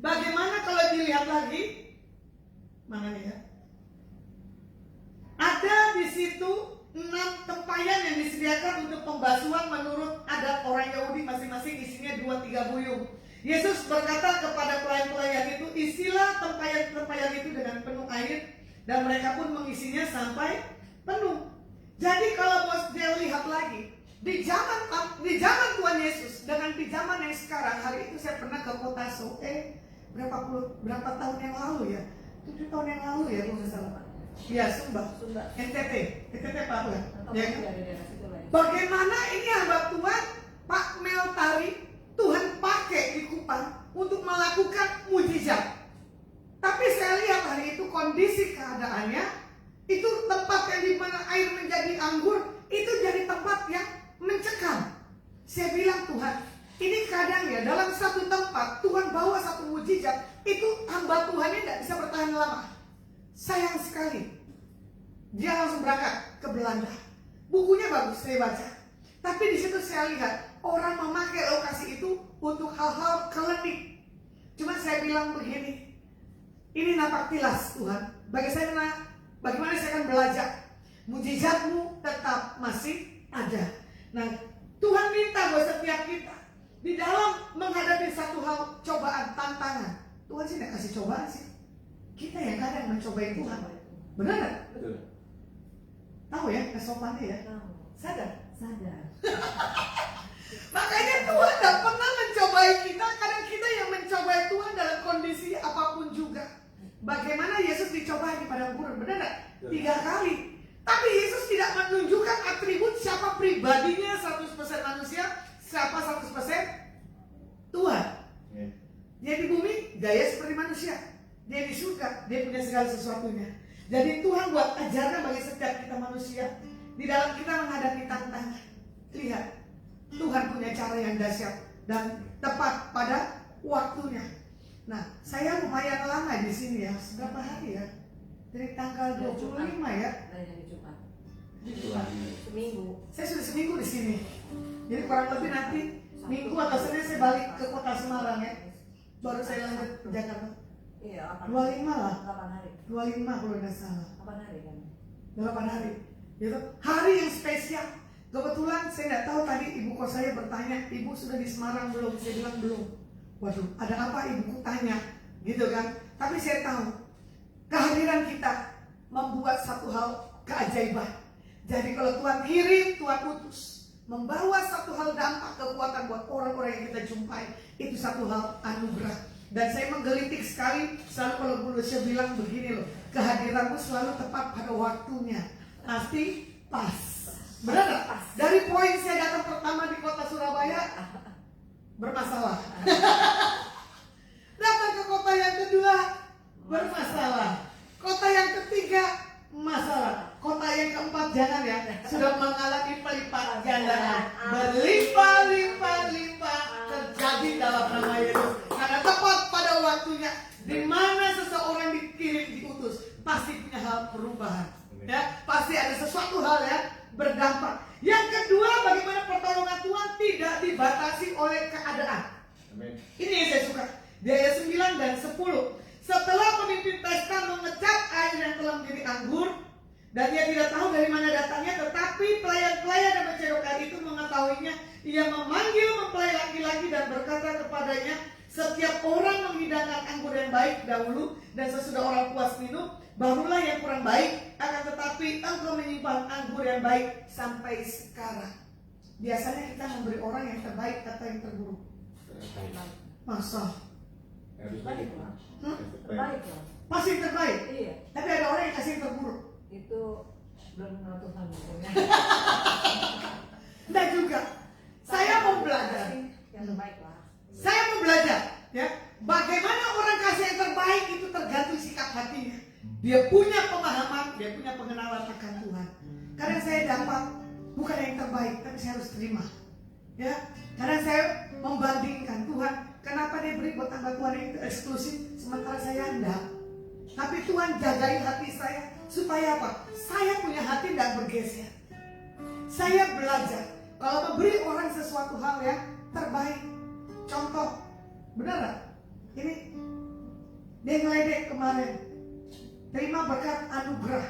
bagaimana kalau dilihat lagi, mana nih ya? Ada di situ 6 tempayan yang disediakan untuk pembasuhan menurut adat orang Yahudi, masing-masing isinya 2-3 buyung. Yesus berkata kepada pelayan-pelayan itu, isilah tempayan-tempayan itu dengan penuh air, dan mereka pun mengisinya sampai penuh. Jadi kalau bos dia lihat lagi, di zaman Tuhan Yesus dengan di zaman yang sekarang, hari itu saya pernah ke kota berapa tahun yang lalu ya, 7 tahun yang lalu ya kalau nggak salah. Ya Sumba. NTT Pak ya. Bagaimana ini hamba Tuhan Pak Meltari, Tuhan pakai di Kupang untuk melakukan mujizat. Tapi saya lihat hari itu kondisi keadaannya, itu tempat yang dimana air menjadi anggur, itu jadi tempat yang mencekam. Saya bilang Tuhan, ini kadang ya dalam satu tempat Tuhan bawa satu mujizat, itu hamba Tuhannya tidak bisa bertahan lama. Sayang sekali, dia langsung berangkat ke Belanda. Bukunya bagus saya baca, tapi di situ saya lihat orang memakai lokasi itu untuk hal-hal klinik. Cuma saya bilang begini, ini napak tilas Tuhan. Bagaimana saya akan belajar? Mujizatmu tetap masih ada. Nah, Tuhan minta buat setiap kita di dalam menghadapi satu hal cobaan, tantangan. Tuhan sih tidak kasih cobaan sih. Kita yang kadang mencobai Tuhan. Benar nggak? Betul. Tahu ya kesopannya ya? Sadar? Sadar. Makanya Tuhan tidak pernah mencobai kita. Kadang kita yang mencobai Tuhan dalam kondisi apapun juga. Bagaimana Yesus dicobai di padang gurun? Benar nggak? 3 kali. Tapi Yesus tidak menunjukkan atribut siapa pribadinya 100% manusia, siapa 100% Tuhan. Dia di bumi gaya seperti manusia. Dia di surga, dia punya segala sesuatunya. Jadi Tuhan buat ajaran bagi setiap kita manusia di dalam kita menghadapi tantangan. Lihat, Tuhan punya cara yang dahsyat dan tepat pada waktunya. Nah, saya lumayan lama di sini ya. Berapa hari ya? Dari tanggal 25 ya. Dari Jumat. Seminggu. Saya sudah seminggu di sini. Jadi kurang lebih nanti Minggu atau Senin saya balik ke kota Semarang ya. Baru saya lanjut ke Jakarta. Iya, 25 lah. 8 hari. 25 kalau nggak salah. 8 hari kan. 8 hari. Gitu. Hari yang spesial. Kebetulan saya nggak tahu tadi ibu kos saya bertanya, ibu sudah di Semarang belum? Saya bilang belum. Waduh, ada apa ibuku tanya, gitu kan? Tapi saya tahu kehadiran kita membuat satu hal keajaiban. Jadi kalau Tuhan kirim, Tuhan utus, membawa satu hal dampak kekuatan buat orang-orang yang kita jumpai, itu satu hal anugerah. Dan saya menggelitik sekali selalu kalau Bu Lucia bilang begini loh, kehadiranmu selalu tepat pada waktunya, pasti pas. Benar nggak? Dari poin saya datang pertama di kota Surabaya bermasalah. Datang ke kota yang kedua bermasalah. Kota yang ketiga masalah. Kota yang keempat jangan ya, sudah mengalami pelipat gandaan, berlimpah-limpah-limpah terjadi dalam nama Yesus. Karena tepat pada waktunya, di mana seseorang dikirim diutus, pasti punya hal perubahan. Ya, pasti ada sesuatu hal yang berdampak. Yang kedua, bagaimana pertolongan Tuhan tidak dibatasi oleh keadaan. Amin. Ini yang saya suka. Di ayat 9 dan 10. Setelah pemimpin pesta mengecap air yang telah menjadi anggur, dan ia tidak tahu dari mana datangnya, tetapi pelayan-pelayan yang mencedok air itu mengetahuinya. Ia memanggil mempelai laki-laki dan berkata kepadanya, setiap orang menghidangkan anggur yang baik dahulu, dan sesudah orang puas minum, barulah yang kurang baik. Akan tetapi engkau menyimpan anggur yang baik sampai sekarang. Biasanya kita memberi orang yang terbaik atau yang terburuk. Masa Terbaik lah. Hmm? Terbaik lah. Pasti yang terbaik. Iya. Tapi ada orang yang kasih yang terburuk. Itu belum kenal Tuhan pokoknya. Enggak juga. Saya mau belajar. Yang terbaik lah. Saya mau belajar, ya. Bagaimana orang kasih yang terbaik itu tergantung sikap hatinya. Dia punya pemahaman, dia punya pengenalan akan Tuhan. Kadang saya dapat bukan yang terbaik, tapi saya harus terima. Ya, kadang saya membandingkan Tuhan, kenapa dia beri buat tangga Tuhan yang itu eksklusif, sementara saya enggak. Tapi Tuhan jagain hati saya supaya apa? Saya punya hati tidak bergeser. Saya belajar kalau memberi orang sesuatu hal yang terbaik. Contoh, benar gak? Ini dia ngeledek kemarin, terima berkat anugerah.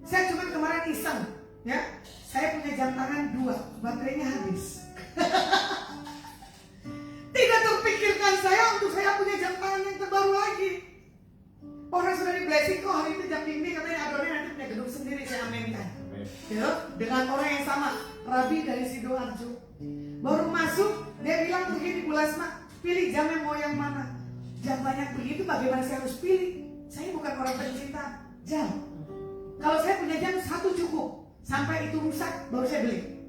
Saya cuma kemarin iseng, ya. Saya punya jam tangan 2, baterainya habis. Tidak terpikirkan saya untuk saya punya jam tangan yang terbaru lagi. Orang sudah di blessing kok hari itu jam ini katanya Adonai nanti punya gedung sendiri, saya aminkan. Ya, dengan orang yang sama, Rabi dari Sidoarjo. Baru masuk, dia bilang begini, Bu Lasma, pilih jam yang mau yang mana. Jam banyak begitu, bagaimana saya harus pilih? Saya bukan orang pencinta jam. Kalau saya punya jam 1 cukup, sampai itu rusak baru saya beli.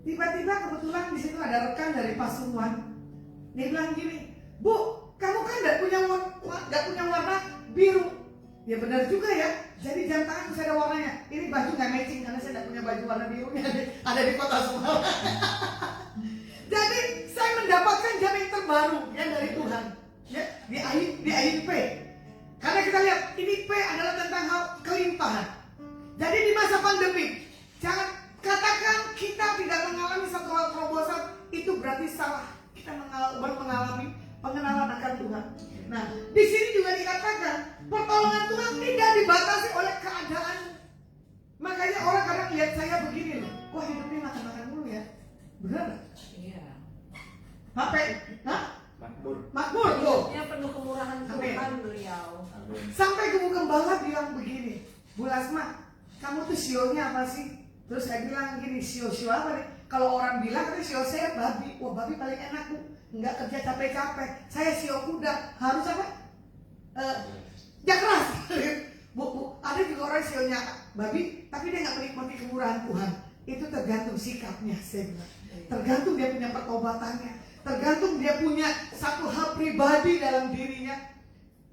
Tiba-tiba kebetulan di situ ada rekan dari Pasuruan. Dia bilang gini, Bu, kamu kan nggak punya warna biru. Ya benar juga ya. Jadi jam tangan bisa ada warnanya. Ini baju nggak matching karena saya nggak punya baju warna birunya. Ada di kota Semarang. Jadi saya mendapatkan jam yang terbaru yang dari Tuhan. Ya, di AIP. Karena kita lihat ini P adalah tentang hal kelimpahan. Jadi di masa pandemi, jangan katakan kita tidak mengalami satu hal terobosan, itu berarti salah. Kita mengalami pengenalan akan Tuhan. Nah, di sini juga dikatakan pertolongan Tuhan tidak dibatasi oleh keadaan. Makanya orang kadang lihat saya begini loh, wah hidupnya makan-makan mulu ya. Benar? Iya. HP? Hah? Makmur. Makmur loh. Yang penuh kemurahan Tuhan beliau. Sampai Guru Gembala bilang begini, Bu Lasma, kamu tuh sionya apa sih? Terus saya bilang gini, sio apa nih? Kalau orang bilang katanya sio saya babi. Wah babi paling enak Bu, nggak kerja capek-capek. Saya sio kuda, harus apa? Kerja keras. Bu, ada juga orang sionya babi, tapi dia nggak menikmati kemurahan Tuhan. Itu tergantung sikapnya, saya bilang. Tergantung dia punya pertobatannya, tergantung dia punya satu hal pribadi dalam dirinya.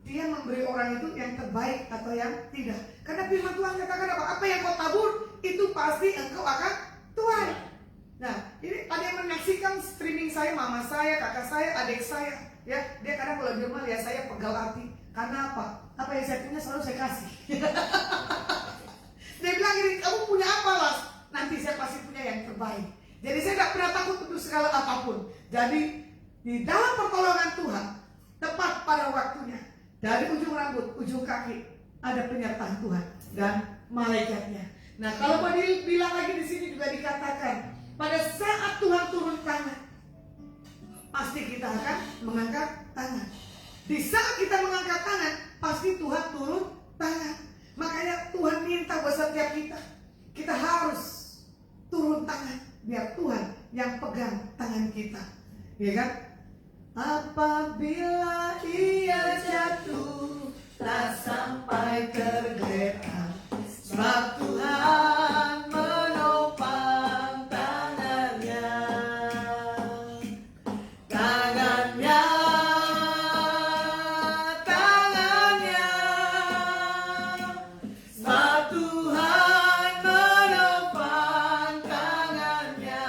Dia memberi orang itu yang terbaik atau yang tidak. Karena firman Tuhan katakan apa? Apa yang kau tabur itu pasti engkau akan tuai. Nah, ini ada yang menyaksikan streaming saya, mama saya, kakak saya, adik saya. Ya, dia kadang kalau di rumah lihat saya pegal hati. Karena apa? Apa yang saya punya selalu saya kasih. Dia bilang gini, kamu punya apa Las? Nanti saya pasti punya yang terbaik. Jadi saya tidak pernah takut untuk segala apapun. Jadi di dalam pertolongan Tuhan, tepat pada waktunya, dari ujung rambut, ujung kaki, ada penyertaan Tuhan dan malaikatnya. Nah, kalau mau dibilang lagi di sini juga dikatakan, pada saat Tuhan turun tangan, pasti kita akan mengangkat tangan. Di saat kita mengangkat tangan, pasti Tuhan turun tangan. Makanya Tuhan minta buat setiap kita harus turun tangan, biar Tuhan yang pegang tangan kita, ya kan? Apabila ia jatuh, tak sampai tergeletak, sebab Tuhan menopang tangannya. Tangannya, sebab Tuhan menopang tangannya.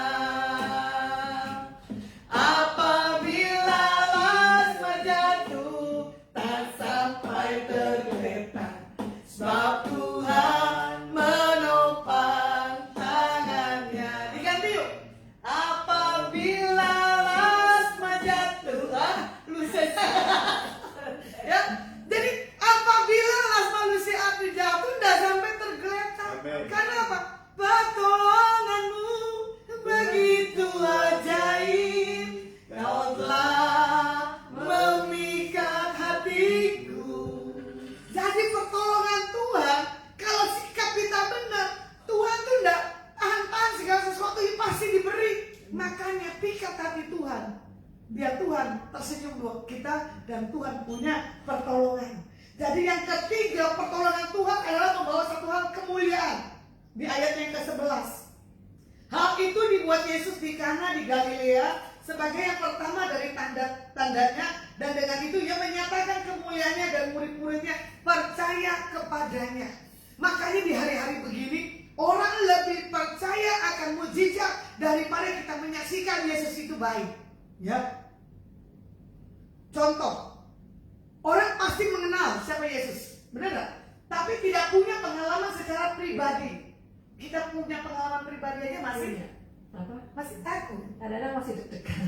Apabila Lasma jatuh, tak sampai tergeletak, sebab Tuhan menopang tangannya. Diganti yuk. Apabila Lasma jatuh, ya. Jadi apabila Lasma Lucy Ati jatuh, tidak sampai tergeletak. Amen. Karena apa? Pertolonganmu begitu ajaib, kau telah memikat hatiku. Jadi pertolongan Tuhan, kalau sikap kita benar, Tuhan tuh enggak tahan-tahan segala sesuatu yang pasti diberi. Makanya pikat hati Tuhan. Dia Tuhan tersenyum buat kita dan Tuhan punya pertolongan. Jadi yang ketiga, pertolongan Tuhan adalah membawa satu hal kemuliaan. Di ayat yang ke-11. Hal itu dibuat Yesus di Kana di Galilea sebagai yang pertama dari tanda-tandanya, dan dengan itu ia menyatakan kemuliaannya dan murid-muridnya percaya kepadanya. Makanya di hari-hari begini orang lebih percaya akan mujizat daripada kita menyaksikan Yesus itu baik. Ya. Contoh, orang pasti mengenal siapa Yesus, benar nggak? Tapi tidak punya pengalaman secara pribadi. Kita punya pengalaman pribadi aja masih Apa? masih takut. Kadang-kadang masih deg-degan.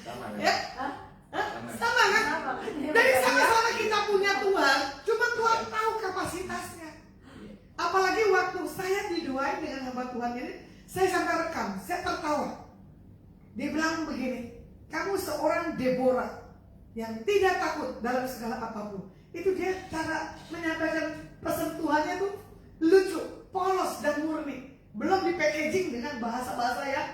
Sama Ya, kan? sama kan? Sama kan? Jadi sama-sama kita punya Tuhan, cuma Tuhan tahu kapasitasnya. Apalagi waktu saya didoain dengan hamba Tuhan ini, saya sampai rekam, saya tertawa. Dia bilang begini, kamu seorang Deborah yang tidak takut dalam segala apapun. Itu dia cara menyampaikan pesan Tuhannya tuh lucu, polos dan murni. Belum di packaging dengan bahasa-bahasa yang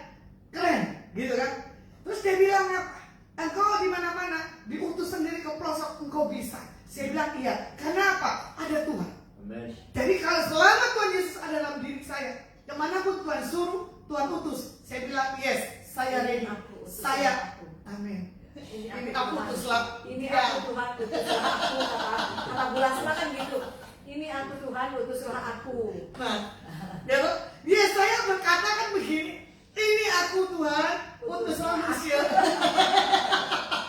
keren, gitu kan? Terus dia bilang apa? Engkau di mana-mana diutus sendiri ke pelosok, engkau bisa. Saya bilang iya. Karena apa? Ada Tuhan. Amin. Jadi kalau selama Tuhan Yesus ada dalam diri saya, kemanapun Tuhan suruh, Tuhan utus. Saya bilang yes, saya ready. Saya, amin. Ini aku utuslah. Ini aku Tuhan, utuslah aku. Kata Bu Lasma kan gitu. Ini aku Tuhan, utuslah aku. Nah, ya saya berkatakan begini, ini aku Tuhan, utuslah manusia.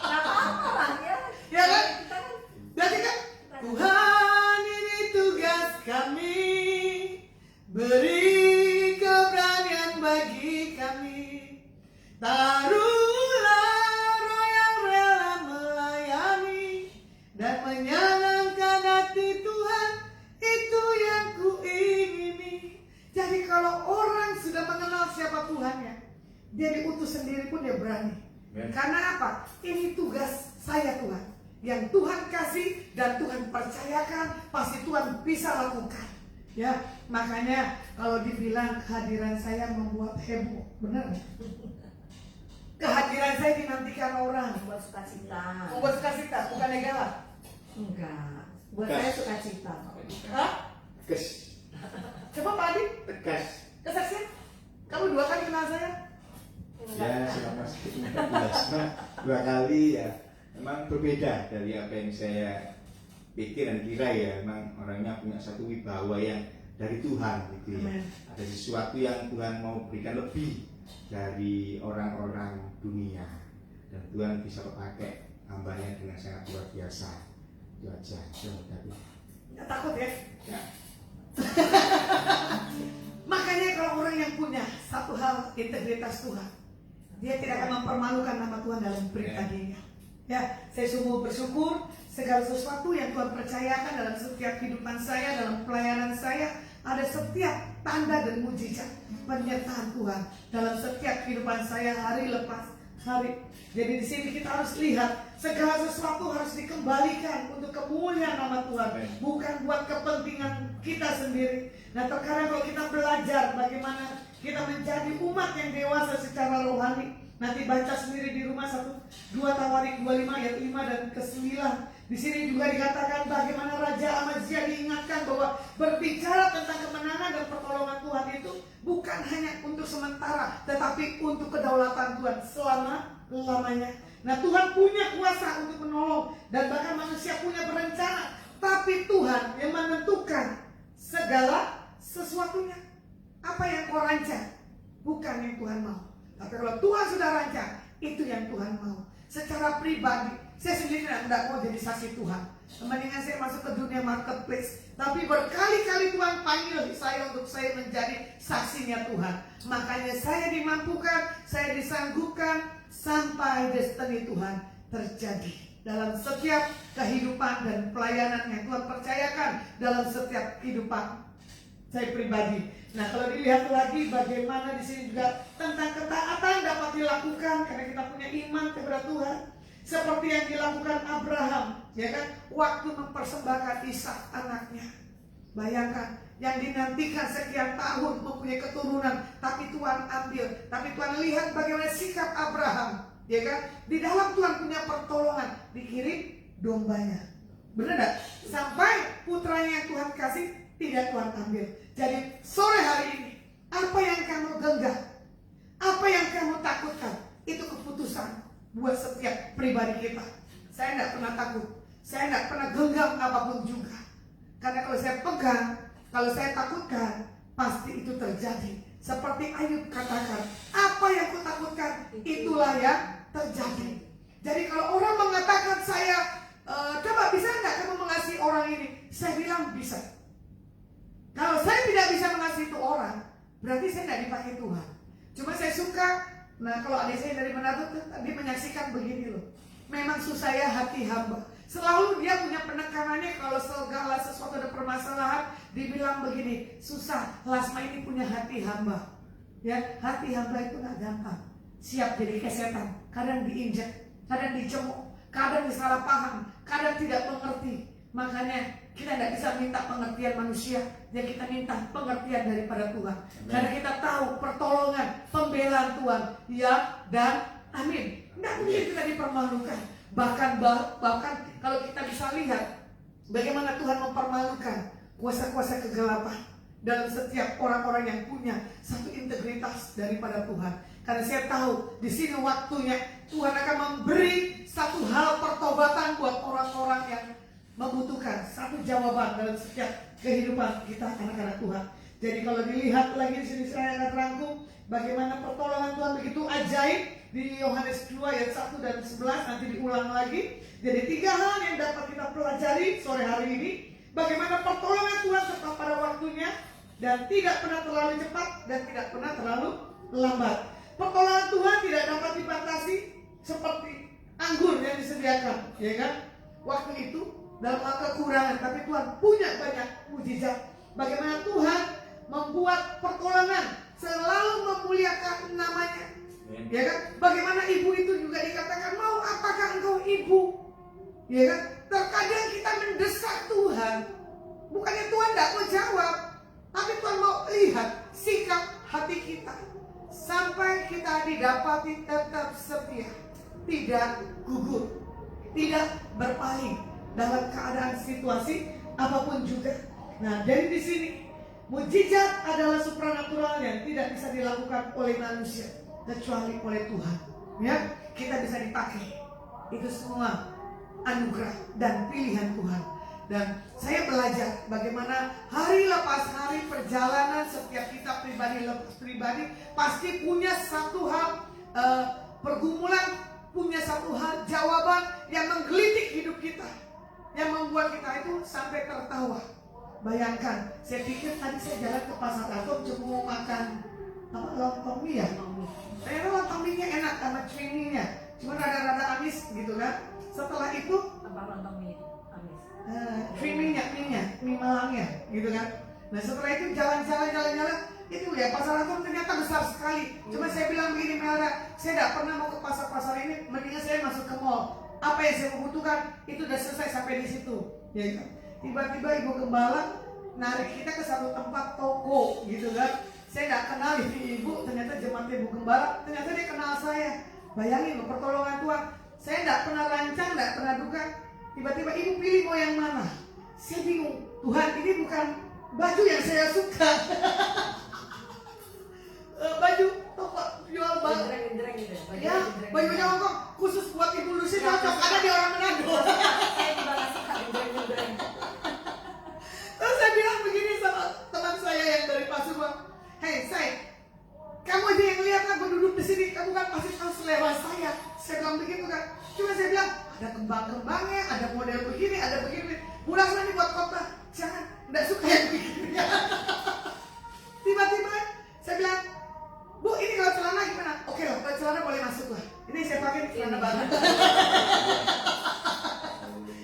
Gak apa-apa lah ya. Ya kan? Kita kan Berarti kan Tuhan ini tugas kami, beri keberanian bagi kami. Taruhlah roh yang rela melayani dan menyenangkan hati Tuhan, itu yang kuingini. Jadi kalau orang sudah mengenal siapa Tuhannya, dia diutus sendiri pun dia berani. Karena apa? Ini tugas saya Tuhan, yang Tuhan kasih dan Tuhan percayakan, pasti Tuhan bisa lakukan. Ya, makanya kalau dibilang kehadiran saya membuat heboh, benar? Kehadiran saya dinantikan orang, buat sukacita. membuat sukacita, bukan galak. Enggak. Buat Gas. saya sukacita. Hah? Tegas. Coba Pak Adi, Tegas. kesaksian. Kamu 2 kali kenal saya? Ya, selama sekitar 14 2 kali ya. Memang berbeda dari apa yang saya pikir dan kira ya. Memang orangnya punya satu wibawa yang dari Tuhan gitu ya. Amin. Ada sesuatu yang Tuhan mau berikan lebih dari orang-orang dunia, dan Tuhan bisa pakai hambanya dengan sangat luar biasa. Itu aja. Tapi Nggak takut ya? ya, Makanya kalau orang yang punya satu hal, integritas Tuhan, dia tidak akan mempermalukan nama Tuhan dalam pribadinya. Ya, saya sungguh bersyukur segala sesuatu yang Tuhan percayakan dalam setiap kehidupan saya, dalam pelayanan saya, ada setiap tanda dan mujizat penyertaan Tuhan dalam setiap kehidupan saya hari lepas hari. Jadi di sini kita harus lihat segala sesuatu harus dikembalikan untuk kemuliaan nama Tuhan, bukan buat kepentingan kita sendiri. Nah, terkadang kalau kita belajar bagaimana kita menjadi umat yang dewasa secara rohani, nanti baca sendiri di rumah 2 Tawarik 25 ayat 5 dan ke-9. Di sini juga dikatakan bagaimana Raja Amazia diingatkan bahwa berbicara tentang kemenangan dan pertolongan Tuhan itu bukan hanya untuk sementara, tetapi untuk kedaulatan Tuhan selama-lamanya. Nah, Tuhan punya kuasa untuk menolong dan bahkan manusia punya berencana, tapi Tuhan yang menentukan segala sesuatunya. Apa yang kau rancang bukan yang Tuhan mau, tapi kalau Tuhan sudah rancang, itu yang Tuhan mau. Secara pribadi, saya sendiri tidak mau jadi saksi Tuhan. Mendingan saya masuk ke dunia marketplace. Tapi berkali-kali Tuhan panggil saya untuk saya menjadi saksinya Tuhan. Makanya saya dimampukan, saya disanggupkan sampai destiny Tuhan terjadi dalam setiap kehidupan dan pelayanan yang Tuhan percayakan dalam setiap kehidupan saya pribadi. Nah, kalau dilihat lagi bagaimana di sini juga tentang ketaatan dapat dilakukan karena kita punya iman kepada Tuhan, seperti yang dilakukan Abraham, ya kan, waktu mempersembahkan Ishak anaknya. Bayangkan yang dinantikan sekian tahun mempunyai keturunan, tapi Tuhan ambil. Tapi Tuhan lihat bagaimana sikap Abraham, ya kan? Di dalam Tuhan punya pertolongan, dikirim dombanya. Benar enggak? Sampai putranya yang Tuhan kasih tidak Tuhan ambil. Jadi sore hari ini, apa yang kamu genggam, apa yang kamu takutkan, itu keputusan buat setiap pribadi kita. Saya tidak pernah takut, saya tidak pernah genggam apapun juga. Karena kalau saya pegang, kalau saya takutkan, pasti itu terjadi. Seperti Ayub katakan, apa yang kutakutkan, itulah yang terjadi. Jadi kalau orang mengatakan saya, coba bisa nggak kamu mengasihi orang ini? Saya bilang bisa. Kalau saya tidak bisa mengasihi itu orang, berarti saya tidak dipakai Tuhan. Cuma saya suka, nah kalau adik saya dari Manado dia menyaksikan begini loh. Memang susah ya hati hamba. Selalu dia punya penekanannya kalau segala sesuatu ada permasalahan, dibilang begini, susah. Lasma ini punya hati hamba. Ya, hati hamba itu nggak gampang. Siap jadi kesetan, kadang diinjak, kadang dicemooh, kadang disalah paham, kadang tidak mengerti. Makanya kita tidak bisa minta pengertian manusia, dan kita minta pengertian daripada Tuhan. Amen. Karena kita tahu pertolongan, pembelaan Tuhan, ya dan amin. Tidak mungkin kita dipermalukan. Bahkan kalau kita bisa lihat bagaimana Tuhan mempermalukan kuasa-kuasa kegelapan dalam setiap orang-orang yang punya satu integritas daripada Tuhan. Karena saya tahu di sini waktunya Tuhan akan memberi satu hal pertobatan buat orang-orang yang membutuhkan satu jawaban dalam setiap kehidupan kita anak-anak Tuhan. Jadi kalau dilihat lagi di sini saya akan rangkum bagaimana pertolongan Tuhan begitu ajaib di Yohanes 2 ayat 1 dan 11, nanti diulang lagi. Jadi 3 hal yang dapat kita pelajari sore hari ini. Bagaimana pertolongan Tuhan tetap pada waktunya dan tidak pernah terlalu cepat dan tidak pernah terlalu lambat. Pertolongan Tuhan tidak dapat dibatasi seperti anggur yang disediakan, ya kan? Waktu itu dalam kekurangan, tapi Tuhan punya banyak mujizat. Bagaimana Tuhan membuat pertolongan selalu memuliakan namanya, ya kan? Bagaimana ibu itu juga dikatakan, mau apakah engkau ibu, ya kan? Terkadang kita mendesak Tuhan, bukannya Tuhan tidak mau jawab, tapi Tuhan mau lihat sikap hati kita sampai kita didapati tetap setia, tidak gugur, tidak berpaling dalam keadaan situasi apapun juga. Nah, dari di sini mujizat adalah supranatural yang tidak bisa dilakukan oleh manusia kecuali oleh Tuhan. Ya, kita bisa dipakai. Itu semua anugerah dan pilihan Tuhan. Dan saya belajar bagaimana hari lepas hari perjalanan setiap kita pribadi lepas pribadi pasti punya satu hal pergumulan, punya satu hal jawaban yang menggelitik hidup kita, yang membuat kita itu sampai tertawa. Bayangkan, saya pikir tadi saya jalan ke pasar Atom cuma mau makan lontong mie ya. Ternyata lontong mie-nya enak sama ceminya, cuma rada-rada amis gitu kan. Setelah itu lontong mie amis. Mie-nya, mie Malangnya gitu kan. Nah setelah itu jalan-jalan itu ya pasar Atom ternyata besar sekali. Cuma saya bilang begini Melda, saya tidak pernah mau ke pasar-pasar ini, mendingan saya masuk ke mall. Apa yang saya membutuhkan itu udah selesai sampai di situ, ya kan? Tiba-tiba ibu gembala narik kita ke satu tempat toko gitu kan. Saya nggak kenal ini ibu, ternyata jemaat ibu gembala, ternyata dia kenal saya. Bayangin loh pertolongan Tuhan. Saya nggak pernah rancang, nggak pernah duga. Tiba-tiba ibu pilih mau yang mana. Saya bingung, Tuhan ini bukan baju yang saya suka. Baju toko jual baju. Ya, bajunya Hongkong khusus buat ibu Lucy cocok karena dia orang Manado. Terus saya bilang begini sama teman saya yang dari Pasuruan, hei say, kamu aja yang lihat aku duduk di sini, kamu kan pasti tahu selera saya. Saya bilang begitu kan. Cuma saya bilang ada kembang-kembangnya, ada model begini, ada begini. Murah sekali buat kota, jangan, tidak suka yang begini. Tiba-tiba saya bilang, Bu, ini kalau celana gimana? Oke lah, kalau celana boleh masuk lah. Ini saya pakai celana baru.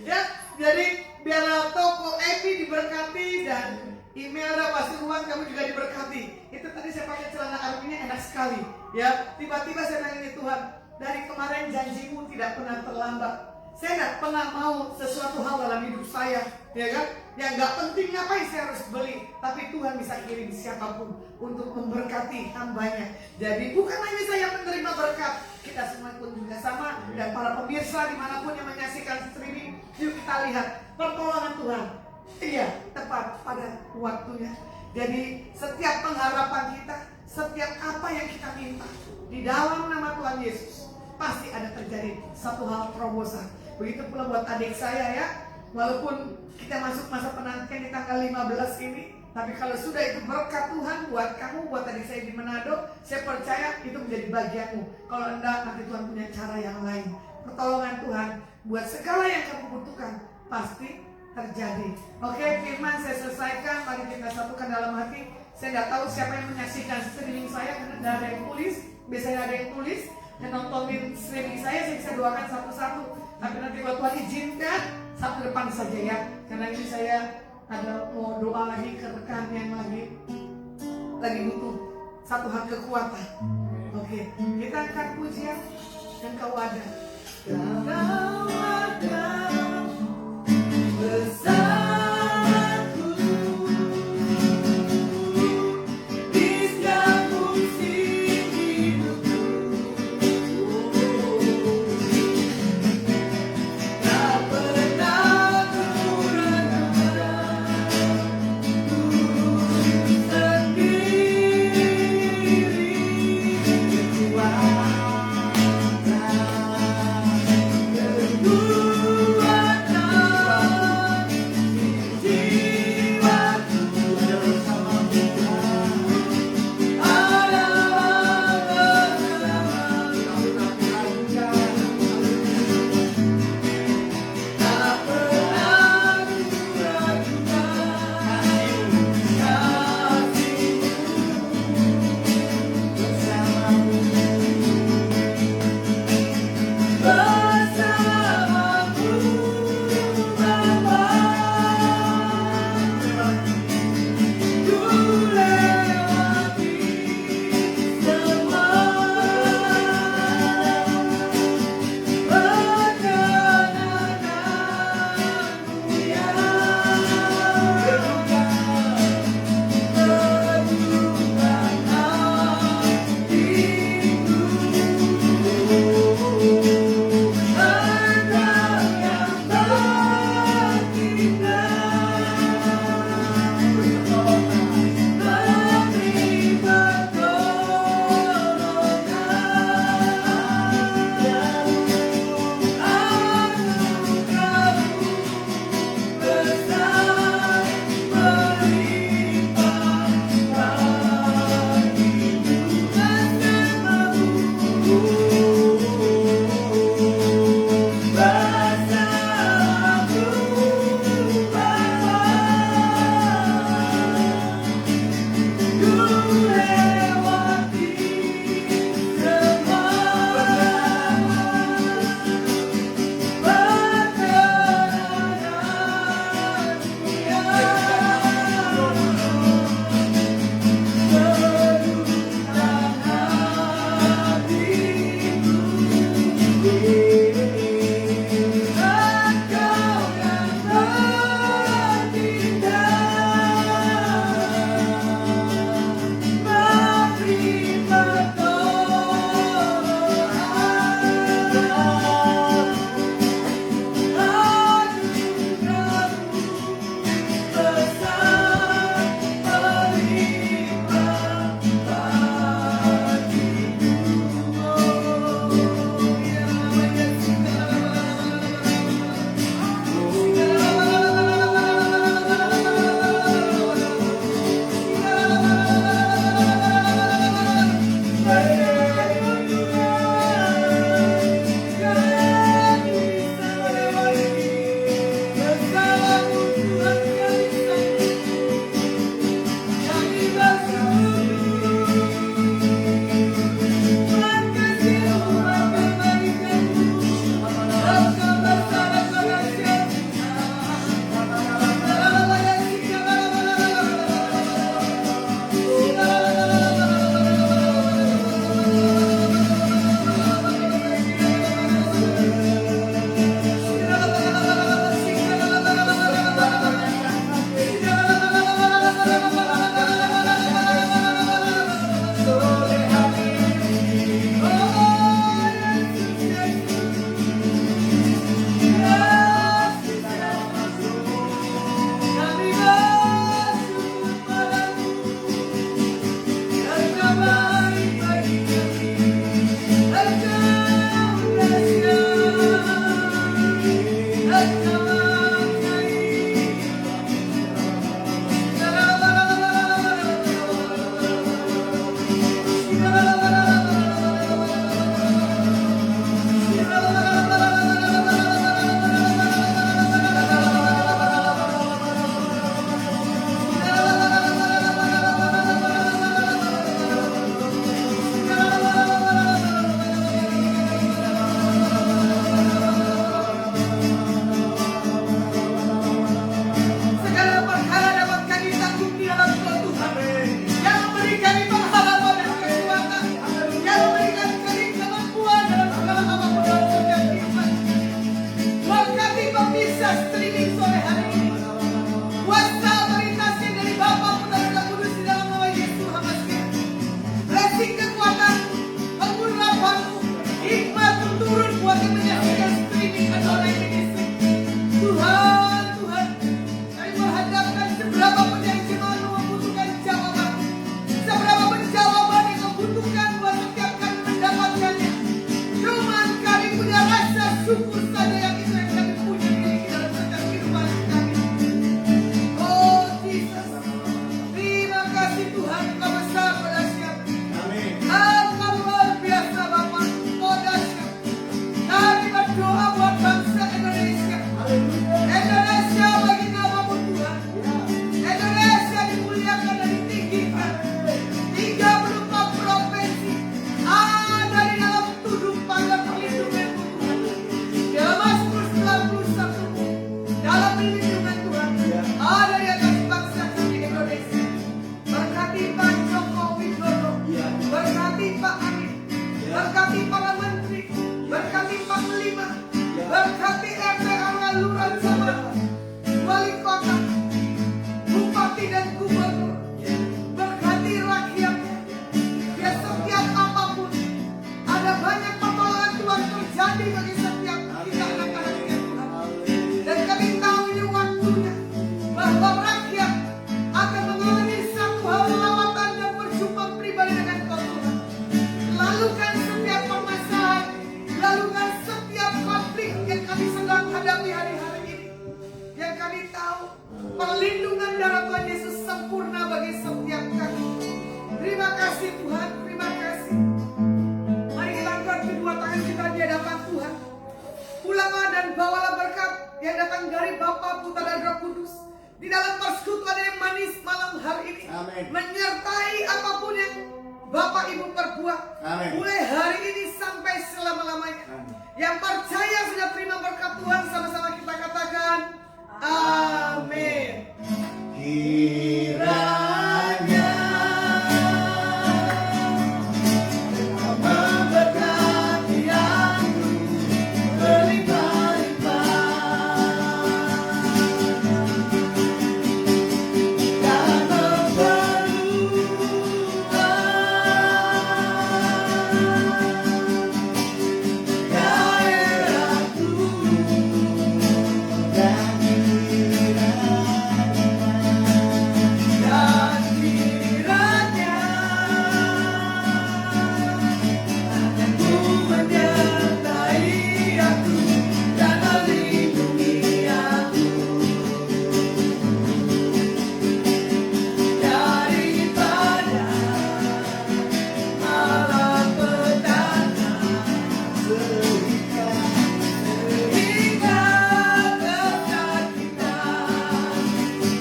Ya, jadi biar toko Epi diberkati dan Imelda Pasuruan kamu juga diberkati. Itu tadi saya pakai celana arminya enak sekali. Ya, tiba-tiba saya nanya Tuhan, dari kemarin janjimu tidak pernah terlambat. Saya nggak pernah mau sesuatu hal dalam hidup saya, ya kan? Yang nggak penting ngapain saya harus beli, tapi Tuhan bisa kirim siapapun untuk memberkati hambanya. Jadi bukan hanya saya menerima berkat, kita semua pun juga sama. Dan para pemirsa dimanapun yang menyaksikan streaming, yuk kita lihat pertolongan Tuhan. Iya, tepat pada waktunya. Jadi setiap pengharapan kita, setiap apa yang kita minta di dalam nama Tuhan Yesus, pasti ada terjadi satu hal terobosan. Begitu pula buat adik saya ya. Walaupun kita masuk masa penantian di tanggal 15 ini, tapi kalau sudah itu berkat Tuhan buat kamu, buat adik saya di Manado, saya percaya itu menjadi bagianmu. Kalau enggak, nanti Tuhan punya cara yang lain. Pertolongan Tuhan buat segala yang kamu butuhkan pasti terjadi. Oke, firman saya selesaikan. Mari kita satukan dalam hati. Saya nggak tahu siapa yang menyaksikan streaming saya, karena tidak ada yang tulis. Biasanya ada yang tulis dan nontonin streaming saya bisa doakan satu-satu. Tapi nanti kalau Tuhan izinkan, satu depan saja ya. Karena ini saya ada mau doa lagi ke rekan yang lagi butuh satu hal kekuatan. Oke, kita angkat pujian. Engkau ada. Engkau ada bersamaku di setiap musim hidupku. Tak pernah kekurangan sendiri kekuatan. kasih Tuhan, terima kasih. Mari kita angkat kedua tangan kita di hadapan Tuhan. Ulama dan bawalah berkat yang datang dari Bapa, Putra dan Roh Kudus di dalam persekutuan yang manis malam hari ini. Amin. Menyertai apapun yang Bapak Ibu perbuat. Amin. Mulai hari ini sampai selama-lamanya. Amin. Yang percaya sudah terima berkat Tuhan, sama-sama kita katakan amin. Kiranya memberkati aku berlimpah-limpah dan memperluas daerahku dan kiranya akan ku menyertai aku dan melindungi aku daripada malapetaka sehingga kesakitan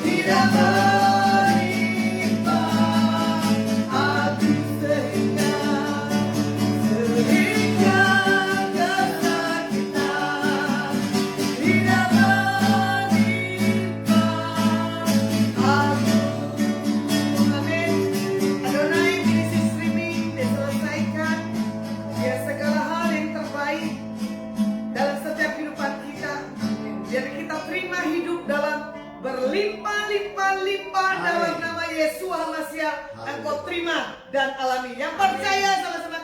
tidak menimpa aku sehingga kesakitan tidak menimpa aku. Amin. Adonai, misi streaming diselesaikan. Biar segala hal yang terbaik dalam setiap kehidupan kita. Biar kita terima hidup dalam berlimpah-limpah-limpah dalam nama Yesus Al-Masih. Engkau terima dan alami. Yang percaya sama-sama